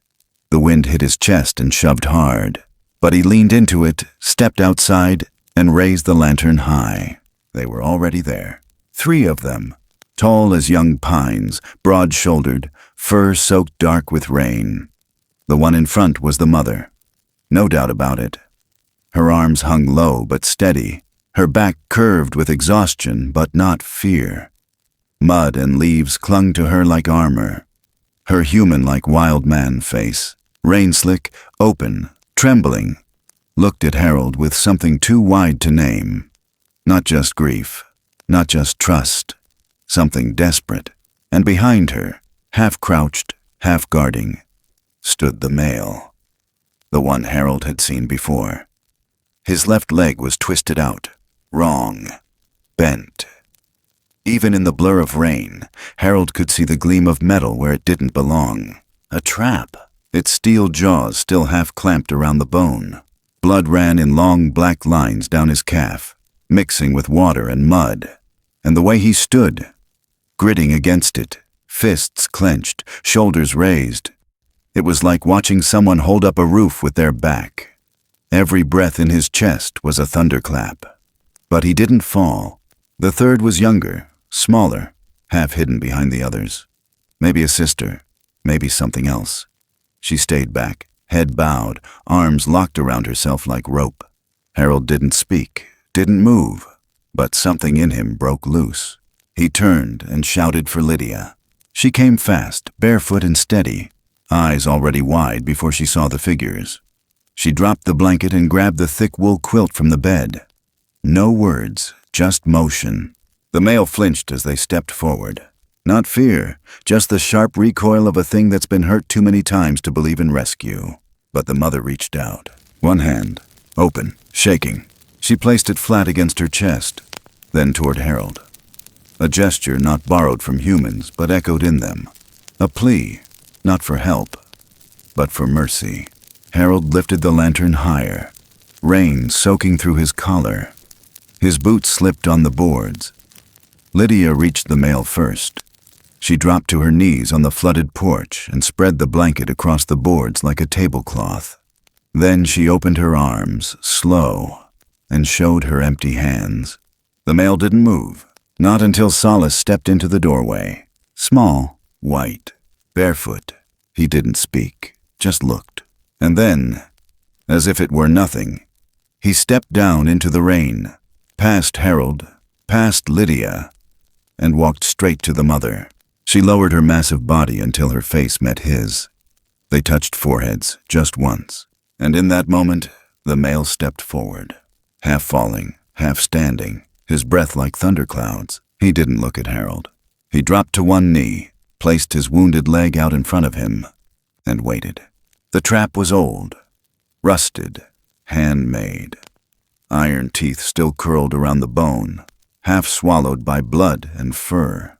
The wind hit his chest and shoved hard, but he leaned into it, stepped outside, and raised the lantern high. They were already there. 3 of them, tall as young pines, broad-shouldered, fur soaked dark with rain. The one in front was the mother. No doubt about it. Her arms hung low but steady, her back curved with exhaustion but not fear. Mud and leaves clung to her like armor. Her human-like wild man face, rain-slick, open, trembling, looked at Harold with something too wide to name. Not just grief, not just trust, something desperate. And behind her, half-crouched, half-guarding, stood the male, the one Harold had seen before. His left leg was twisted out, wrong, bent. Even in the blur of rain, Harold could see the gleam of metal where it didn't belong. A trap, its steel jaws still half-clamped around the bone. Blood ran in long black lines down his calf, mixing with water and mud. And the way he stood, gritting against it, fists clenched, shoulders raised. It was like watching someone hold up a roof with their back. Every breath in his chest was a thunderclap. But he didn't fall. The third was younger, smaller, half hidden behind the others. Maybe a sister, maybe something else. She stayed back, head bowed, arms locked around herself like rope. Harold didn't speak, didn't move, but something in him broke loose. He turned and shouted for Lydia. She came fast, barefoot and steady, eyes already wide before she saw the figures. She dropped the blanket and grabbed the thick wool quilt from the bed. No words, just motion. The male flinched as they stepped forward. Not fear, just the sharp recoil of a thing that's been hurt too many times to believe in rescue. But the mother reached out. One hand, open, shaking. She placed it flat against her chest, then toward Harold. A gesture not borrowed from humans, but echoed in them. A plea, not for help, but for mercy. Harold lifted the lantern higher, rain soaking through his collar. His boots slipped on the boards. Lydia reached the male first. She dropped to her knees on the flooded porch and spread the blanket across the boards like a tablecloth. Then she opened her arms, slow, and showed her empty hands. The male didn't move, not until Solace stepped into the doorway. Small, white, barefoot. He didn't speak, just looked. And then, as if it were nothing, he stepped down into the rain, past Harold, past Lydia, and walked straight to the mother. She lowered her massive body until her face met his. They touched foreheads just once, and in that moment, the male stepped forward, half falling, half standing, his breath like thunderclouds. He didn't look at Harold. He dropped to one knee, placed his wounded leg out in front of him, and waited. The trap was old, rusted, handmade. Iron teeth still curled around the bone, half swallowed by blood and fur.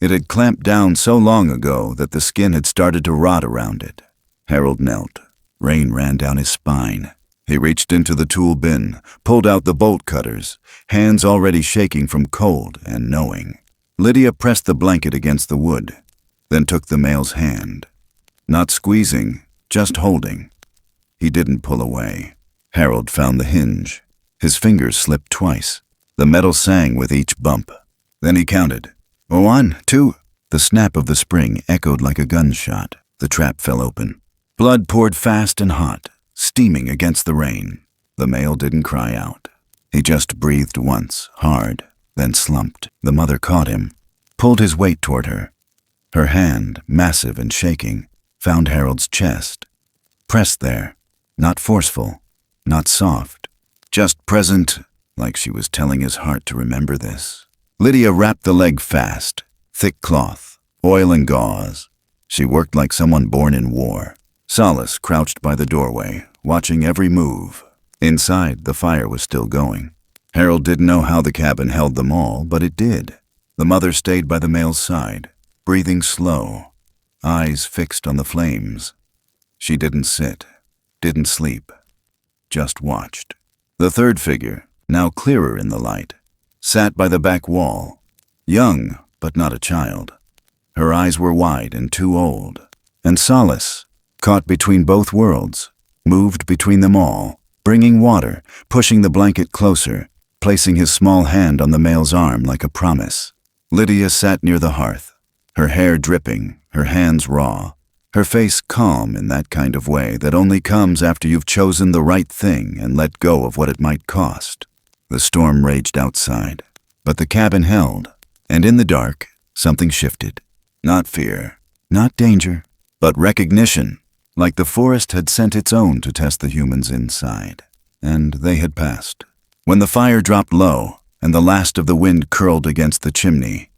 It had clamped down so long ago that the skin had started to rot around it. Harold knelt. Rain ran down his spine. He reached into the tool bin, pulled out the bolt cutters, hands already shaking from cold and knowing. Lydia pressed the blanket against the wood, then took the male's hand. Not squeezing, just holding. He didn't pull away. Harold found the hinge. His fingers slipped twice. The metal sang with each bump. Then he counted. 1, 2. The snap of the spring echoed like a gunshot. The trap fell open. Blood poured fast and hot, steaming against the rain. The male didn't cry out. He just breathed once, hard, then slumped. The mother caught him, pulled his weight toward her. Her hand, massive and shaking, found Harold's chest. Pressed there, not forceful, not soft, just present, like she was telling his heart to remember this. Lydia wrapped the leg fast, thick cloth, oil and gauze. She worked like someone born in war. Solace crouched by the doorway, watching every move. Inside, the fire was still going. Harold didn't know how the cabin held them all, but it did. The mother stayed by the male's side, breathing slow, eyes fixed on the flames. She didn't sit, didn't sleep, just watched. The third figure, now clearer in the light, sat by the back wall, young but not a child. Her eyes were wide and too old, and Solace, caught between both worlds, moved between them all, bringing water, pushing the blanket closer, placing his small hand on the male's arm like a promise. Lydia sat near the hearth, her hair dripping, her hands raw, her face calm in that kind of way that only comes after you've chosen the right thing and let go of what it might cost. The storm raged outside, but the cabin held, and in the dark, something shifted. Not fear, not danger, but recognition, like the forest had sent its own to test the humans inside. And they had passed. When the fire dropped low and the last of the wind curled against the chimney,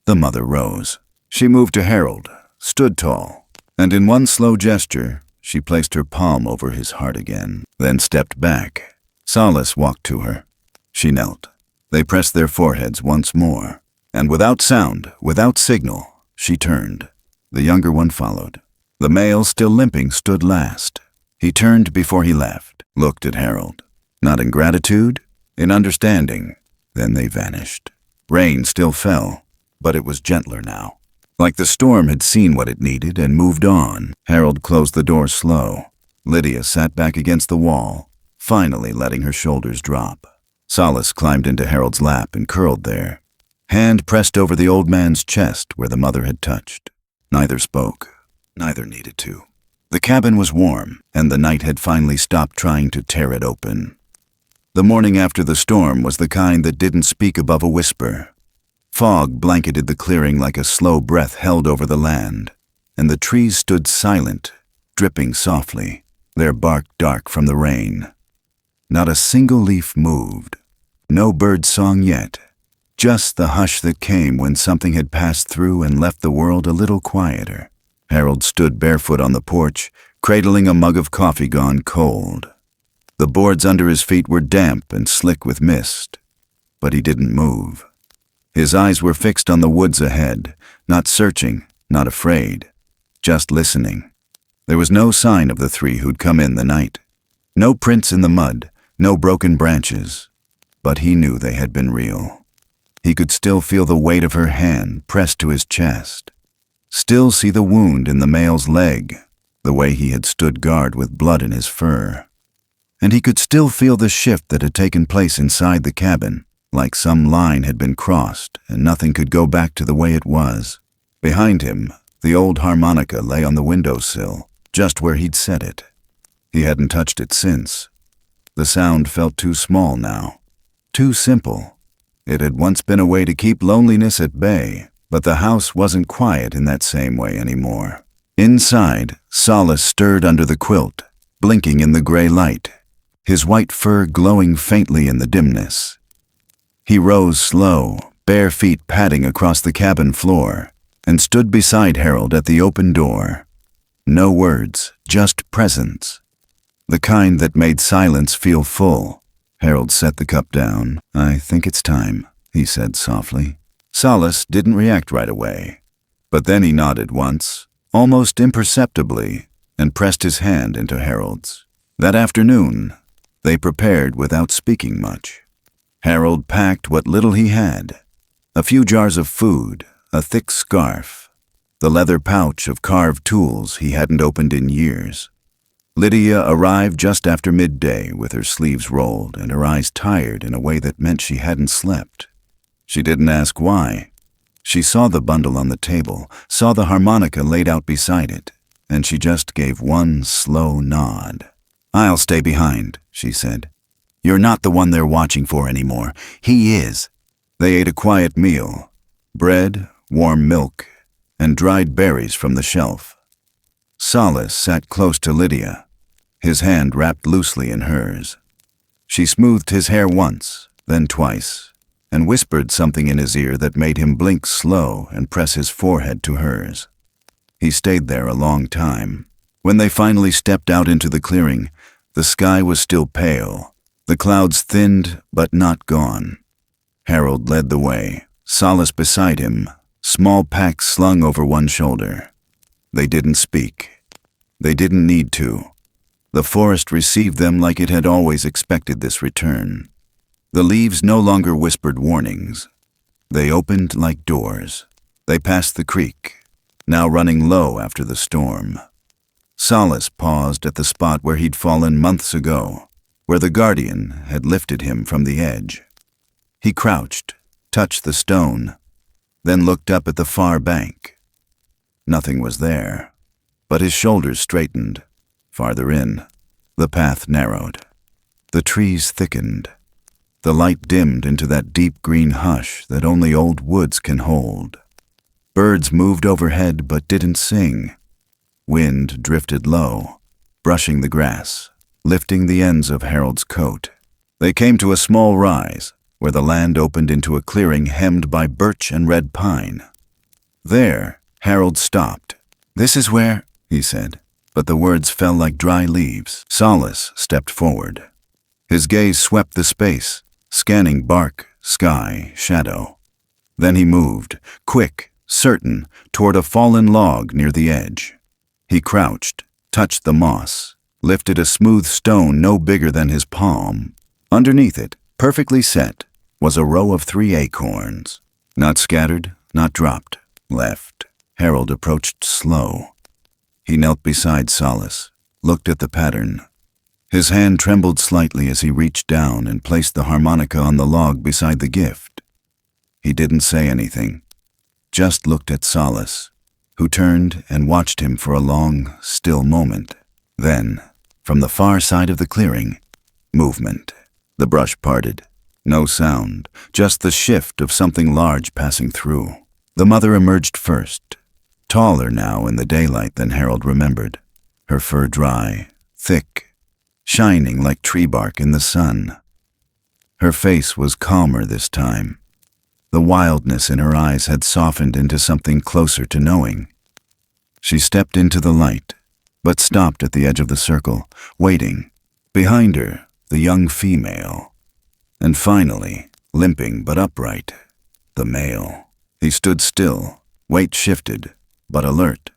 the mother rose. She moved to Harold, stood tall, and in one slow gesture, she placed her palm over his heart again, then stepped back. Solace walked to her. She knelt. They pressed their foreheads once more, and without sound, without signal, she turned. The younger one followed. The male, still limping, stood last. He turned before he left, looked at Harold. Not in gratitude, in understanding. Then they vanished. Rain still fell, but it was gentler now. Like the storm had seen what it needed and moved on. Harold closed the door slow. Lydia sat back against the wall, finally letting her shoulders drop. Solace climbed into Harold's lap and curled there. Hand pressed over the old man's chest where the mother had touched. Neither spoke. Neither needed to. The cabin was warm, and the night had finally stopped trying to tear it open. The morning after the storm was the kind that didn't speak above a whisper. Fog blanketed the clearing like a slow breath held over the land, and the trees stood silent, dripping softly, their bark dark from the rain. Not a single leaf moved. No bird song yet. Just the hush that came when something had passed through and left the world a little quieter. Harold stood barefoot on the porch, cradling a mug of coffee gone cold. The boards under his feet were damp and slick with mist, but he didn't move. His eyes were fixed on the woods ahead, not searching, not afraid, just listening. There was no sign of the three who'd come in the night. No prints in the mud, no broken branches, but he knew they had been real. He could still feel the weight of her hand pressed to his chest, still see the wound in the male's leg, the way he had stood guard with blood in his fur. And he could still feel the shift that had taken place inside the cabin, like some line had been crossed and nothing could go back to the way it was. Behind him, the old harmonica lay on the windowsill, just where he'd set it. He hadn't touched it since. The sound felt too small now, too simple. It had once been a way to keep loneliness at bay, but the house wasn't quiet in that same way anymore. Inside, Solace stirred under the quilt, blinking in the gray light, his white fur glowing faintly in the dimness. He rose slow, bare feet padding across the cabin floor, and stood beside Harold at the open door. No words, just presence. The kind that made silence feel full. Harold set the cup down. "I think it's time," he said softly. Solace didn't react right away, but then he nodded once, almost imperceptibly, and pressed his hand into Harold's. That afternoon, they prepared without speaking much. Harold packed what little he had: a few jars of food, a thick scarf, the leather pouch of carved tools he hadn't opened in years. Lydia arrived just after midday with her sleeves rolled and her eyes tired in a way that meant she hadn't slept. She didn't ask why. She saw the bundle on the table, saw the harmonica laid out beside it, and she just gave one slow nod. "I'll stay behind," she said. "You're not the one they're watching for anymore. He is." They ate a quiet meal: bread, warm milk, and dried berries from the shelf. Solace sat close to Lydia, his hand wrapped loosely in hers. She smoothed his hair once, then twice, and whispered something in his ear that made him blink slow and press his forehead to hers. He stayed there a long time. When they finally stepped out into the clearing, the sky was still pale. The clouds thinned, but not gone. Harold led the way, Solace beside him, small packs slung over one shoulder. They didn't speak. They didn't need to. The forest received them like it had always expected this return. The leaves no longer whispered warnings. They opened like doors. They passed the creek, now running low after the storm. Solace paused at the spot where he'd fallen months ago, where the guardian had lifted him from the edge. He crouched, touched the stone, then looked up at the far bank. Nothing was there, but his shoulders straightened. Farther in, the path narrowed. The trees thickened. The light dimmed into that deep green hush that only old woods can hold. Birds moved overhead but didn't sing. Wind drifted low, brushing the grass, lifting the ends of Harold's coat. They came to a small rise, where the land opened into a clearing hemmed by birch and red pine. There, Harold stopped. "This is where," he said, but the words fell like dry leaves. Solace stepped forward. His gaze swept the space, scanning bark, sky, shadow. Then he moved, quick, certain, toward a fallen log near the edge. He crouched, touched the moss, lifted a smooth stone no bigger than his palm. Underneath it, perfectly set, was a row of 3 acorns. Not scattered, not dropped, left. Harold approached slow. He knelt beside Solace, looked at the pattern. His hand trembled slightly as he reached down and placed the harmonica on the log beside the gift. He didn't say anything, just looked at Solace, who turned and watched him for a long, still moment. Then, from the far side of the clearing, movement. The brush parted. No sound, just the shift of something large passing through. The mother emerged first, taller now in the daylight than Harold remembered, her fur dry, thick, shining like tree bark in the sun. Her face was calmer this time. The wildness in her eyes had softened into something closer to knowing. She stepped into the light, but stopped at the edge of the circle, waiting. Behind her, the young female. And finally, limping but upright, the male. He stood still, weight shifted, but alert.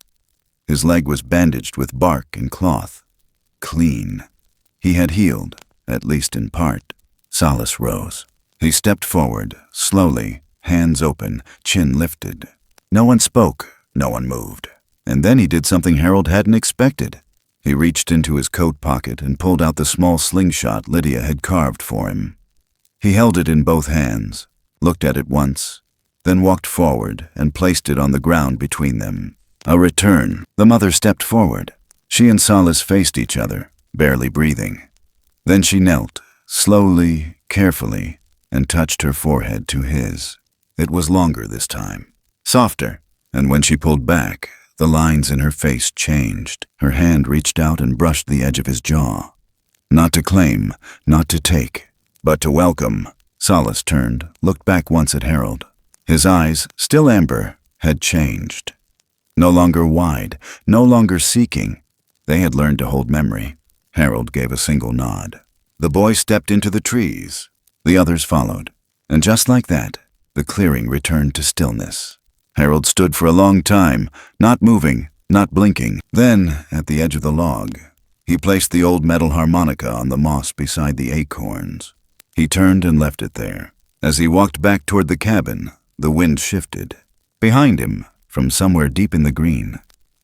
His leg was bandaged with bark and cloth. Clean. He had healed, at least in part. Solace rose. He stepped forward, slowly, hands open, chin lifted. No one spoke, no one moved. And then he did something Harold hadn't expected. He reached into his coat pocket and pulled out the small slingshot Lydia had carved for him. He held it in both hands, looked at it once, then walked forward and placed it on the ground between them. A return. The mother stepped forward. She and Solace faced each other, barely breathing. Then she knelt, slowly, carefully, and touched her forehead to his. It was longer this time, softer, and when she pulled back, the lines in her face changed. Her hand reached out and brushed the edge of his jaw. Not to claim, not to take, but to welcome. Solace turned, looked back once at Harold. His eyes, still amber, had changed. No longer wide, no longer seeking. They had learned to hold memory. Harold gave a single nod. The boy stepped into the trees. The others followed. And just like that, the clearing returned to stillness. Harold stood for a long time, not moving, not blinking. Then, at the edge of the log, he placed the old metal harmonica on the moss beside the acorns. He turned and left it there. As he walked back toward the cabin, the wind shifted. Behind him, from somewhere deep in the green,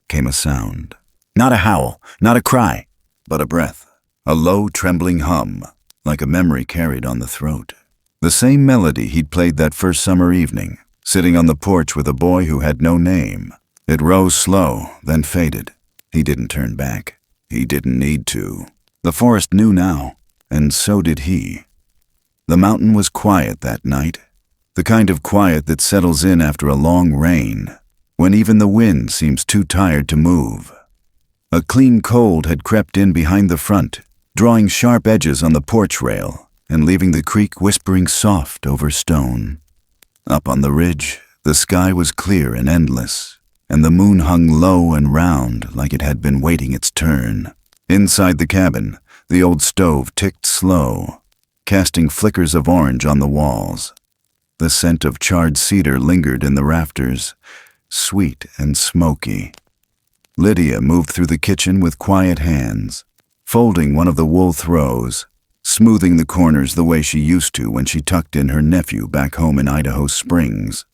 came a sound. Not a howl, not a cry, but a breath. A low, trembling hum, like a memory carried on the throat. The same melody he'd played that first summer evening, sitting on the porch with a boy who had no name. It rose slow, then faded. He didn't turn back. He didn't need to. The forest knew now, and so did he. The mountain was quiet that night, the kind of quiet that settles in after a long rain, when even the wind seems too tired to move. A clean cold had crept in behind the front, drawing sharp edges on the porch rail and leaving the creek whispering soft over stone. Up on the ridge, the sky was clear and endless, and the moon hung low and round like it had been waiting its turn. Inside the cabin, the old stove ticked slow, casting flickers of orange on the walls. The scent of charred cedar lingered in the rafters, sweet and smoky. Lydia moved through the kitchen with quiet hands, folding one of the wool throws, smoothing the corners the way she used to when she tucked in her nephew back home in Idaho Springs.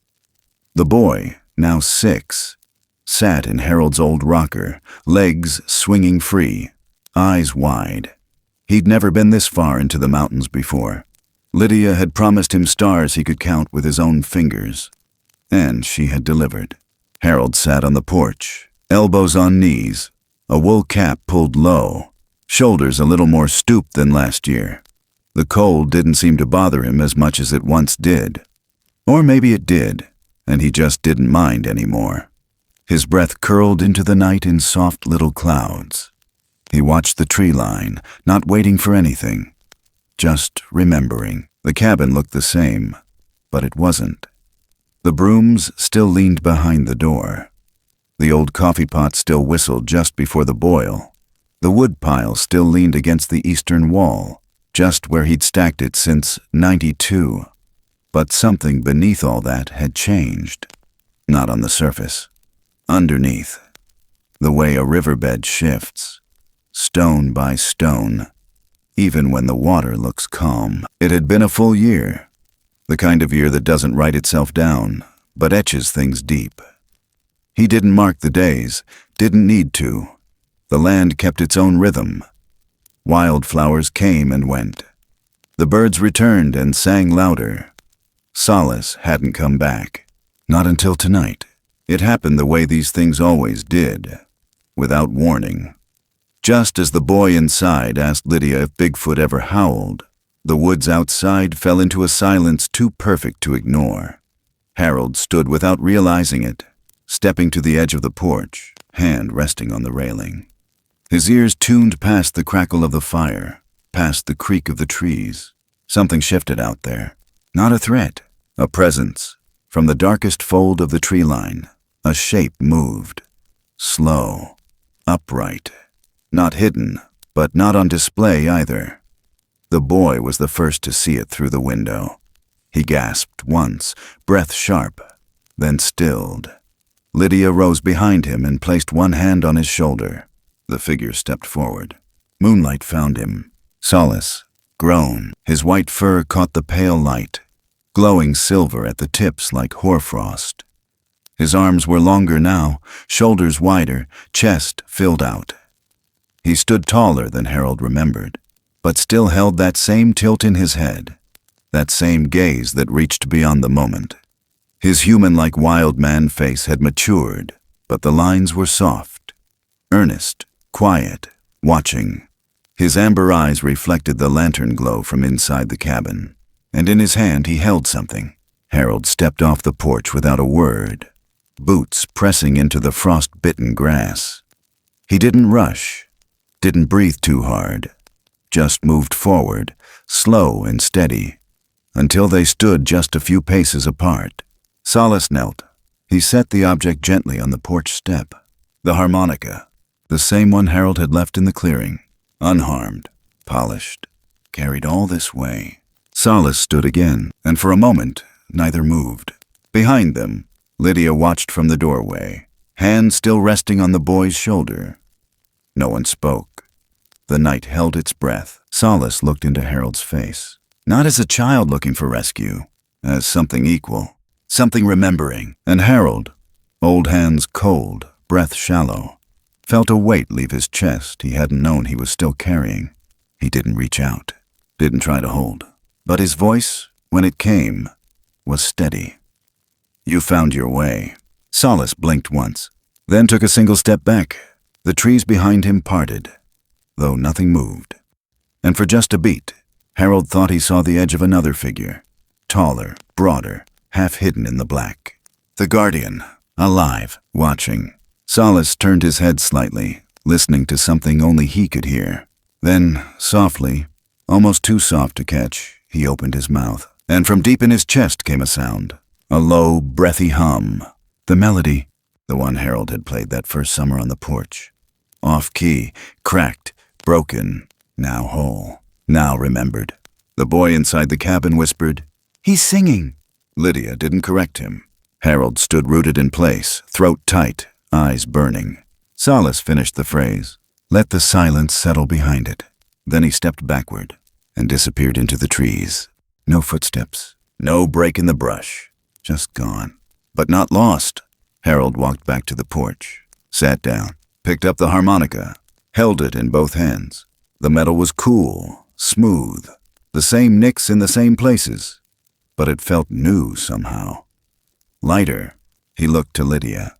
The boy, now 6, sat in Harold's old rocker, legs swinging free, eyes wide. He'd never been this far into the mountains before. Lydia had promised him stars he could count with his own fingers, and she had delivered. Harold sat on the porch, elbows on knees, a wool cap pulled low, shoulders a little more stooped than last year. The cold didn't seem to bother him as much as it once did. Or maybe it did, and he just didn't mind anymore. His breath curled into the night in soft little clouds. He watched the tree line, not waiting for anything, just remembering. The cabin looked the same, but it wasn't. The brooms still leaned behind the door. The old coffee pot still whistled just before the boil. The wood pile still leaned against the eastern wall, just where he'd stacked it since '92. But something beneath all that had changed. Not on the surface. Underneath. The way a riverbed shifts, stone by stone, even when the water looks calm. It had been a full year. The kind of year that doesn't write itself down, but etches things deep. He didn't mark the days, didn't need to. The land kept its own rhythm. Wildflowers came and went. The birds returned and sang louder. Solace hadn't come back. Not until tonight. It happened the way these things always did, without warning. Just as the boy inside asked Lydia if Bigfoot ever howled, the woods outside fell into a silence too perfect to ignore. Harold stood without realizing it, stepping to the edge of the porch, hand resting on the railing. His ears tuned past the crackle of the fire, past the creak of the trees. Something shifted out there. Not a threat, a presence. From the darkest fold of the tree line, a shape moved. Slow, upright. Not hidden, but not on display either. The boy was the first to see it through the window. He gasped once, breath sharp, then stilled. Lydia rose behind him and placed one hand on his shoulder. The figure stepped forward. Moonlight found him. Solace, grown, his white fur caught the pale light, glowing silver at the tips like hoarfrost. His arms were longer now, shoulders wider, chest filled out. He stood taller than Harold remembered, but still held that same tilt in his head, that same gaze that reached beyond the moment. His human-like wild man face had matured, but the lines were soft, earnest, quiet, watching. His amber eyes reflected the lantern glow from inside the cabin, and in his hand he held something. Harold stepped off the porch without a word, boots pressing into the frost-bitten grass. He didn't rush, didn't breathe too hard, just moved forward, slow and steady, until they stood just a few paces apart. Solace knelt. He set the object gently on the porch step. The harmonica, the same one Harold had left in the clearing, unharmed, polished, carried all this way. Solace stood again, and for a moment, neither moved. Behind them, Lydia watched from the doorway, hand still resting on the boy's shoulder. No one spoke. The night held its breath. Solace looked into Harold's face, not as a child looking for rescue, as something equal, something remembering. And Harold, old hands cold, breath shallow, felt a weight leave his chest he hadn't known he was still carrying. He didn't reach out, didn't try to hold, but his voice, when it came, was steady. "You found your way." Solace blinked once, then took a single step back. The trees behind him parted, though nothing moved. And for just a beat, Harold thought he saw the edge of another figure, taller, broader, half hidden in the black. The guardian, alive, watching. Solace turned his head slightly, listening to something only he could hear. Then, softly, almost too soft to catch, he opened his mouth, and from deep in his chest came a sound, a low, breathy hum. The melody, the one Harold had played that first summer on the porch. Off-key, cracked, broken, now whole, now remembered. The boy inside the cabin whispered, "He's singing." Lydia didn't correct him. Harold stood rooted in place, throat tight, eyes burning. Solace finished the phrase, let the silence settle behind it. Then he stepped backward and disappeared into the trees. No footsteps, no break in the brush, just gone. But not lost. Harold walked back to the porch, sat down, picked up the harmonica, held it in both hands. The metal was cool, smooth, the same nicks in the same places, but it felt new somehow. Lighter. He looked to Lydia.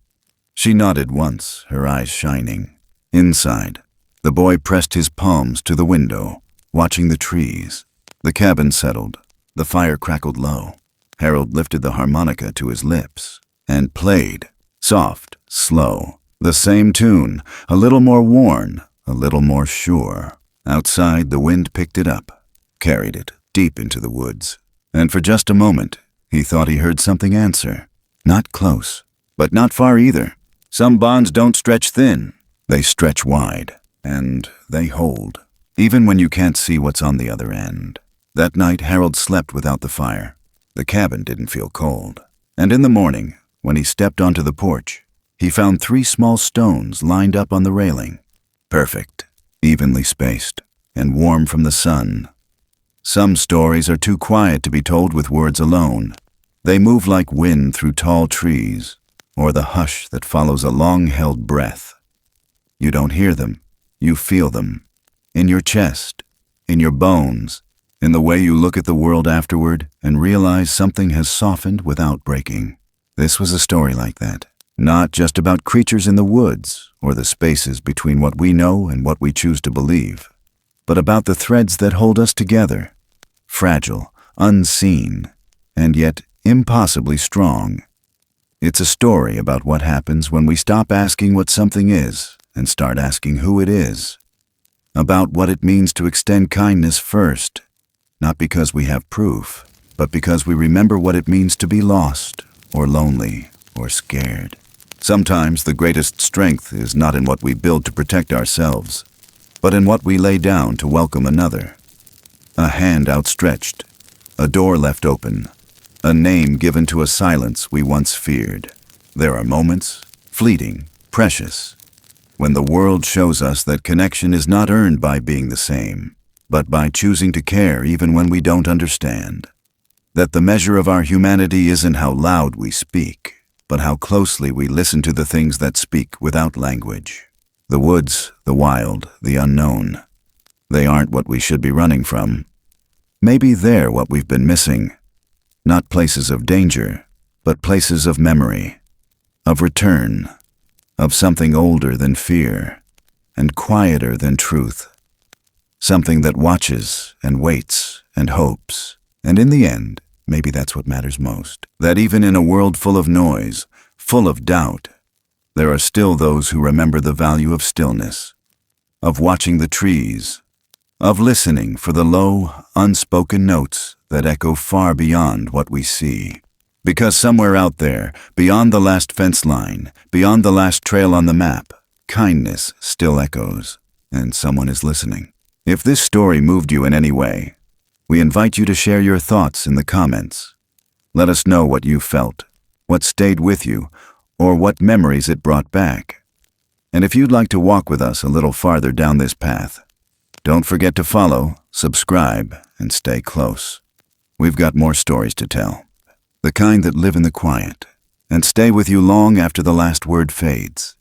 She nodded once, her eyes shining. Inside, the boy pressed his palms to the window, watching the trees. The cabin settled. The fire crackled low. Harold lifted the harmonica to his lips and played, soft, slow. The same tune, a little more worn, a little more sure. Outside, the wind picked it up, carried it deep into the woods. And for just a moment, he thought he heard something answer. Not close, but not far either. Some bonds don't stretch thin. They stretch wide, and they hold, even when you can't see what's on the other end. That night, Harold slept without the fire. The cabin didn't feel cold. And in the morning, when he stepped onto the porch, he found 3 small stones lined up on the railing. Perfect, evenly spaced, and warm from the sun. Some stories are too quiet to be told with words alone. They move like wind through tall trees, or the hush that follows a long-held breath. You don't hear them, you feel them. In your chest, in your bones, in the way you look at the world afterward and realize something has softened without breaking. This was a story like that. Not just about creatures in the woods or the spaces between what we know and what we choose to believe, but about the threads that hold us together, fragile, unseen, and yet impossibly strong. It's a story about what happens when we stop asking what something is and start asking who it is. About what it means to extend kindness first, not because we have proof, but because we remember what it means to be lost, or lonely, or scared. Sometimes the greatest strength is not in what we build to protect ourselves, but in what we lay down to welcome another. A hand outstretched, a door left open, a name given to a silence we once feared. There are moments, fleeting, precious, when the world shows us that connection is not earned by being the same, but by choosing to care even when we don't understand. That the measure of our humanity isn't how loud we speak, but how closely we listen to the things that speak without language. The woods, the wild, the unknown. They aren't what we should be running from. Maybe they're what we've been missing. Not places of danger, but places of memory, of return, of something older than fear, and quieter than truth. Something that watches and waits and hopes. And in the end, maybe that's what matters most. That even in a world full of noise, full of doubt, there are still those who remember the value of stillness, of watching the trees, of listening for the low, unspoken notes that echo far beyond what we see. Because somewhere out there, beyond the last fence line, beyond the last trail on the map, kindness still echoes, and someone is listening. If this story moved you in any way, we invite you to share your thoughts in the comments. Let us know what you felt, what stayed with you, or what memories it brought back. And if you'd like to walk with us a little farther down this path, don't forget to follow, subscribe, and stay close. We've got more stories to tell, the kind that live in the quiet and stay with you long after the last word fades.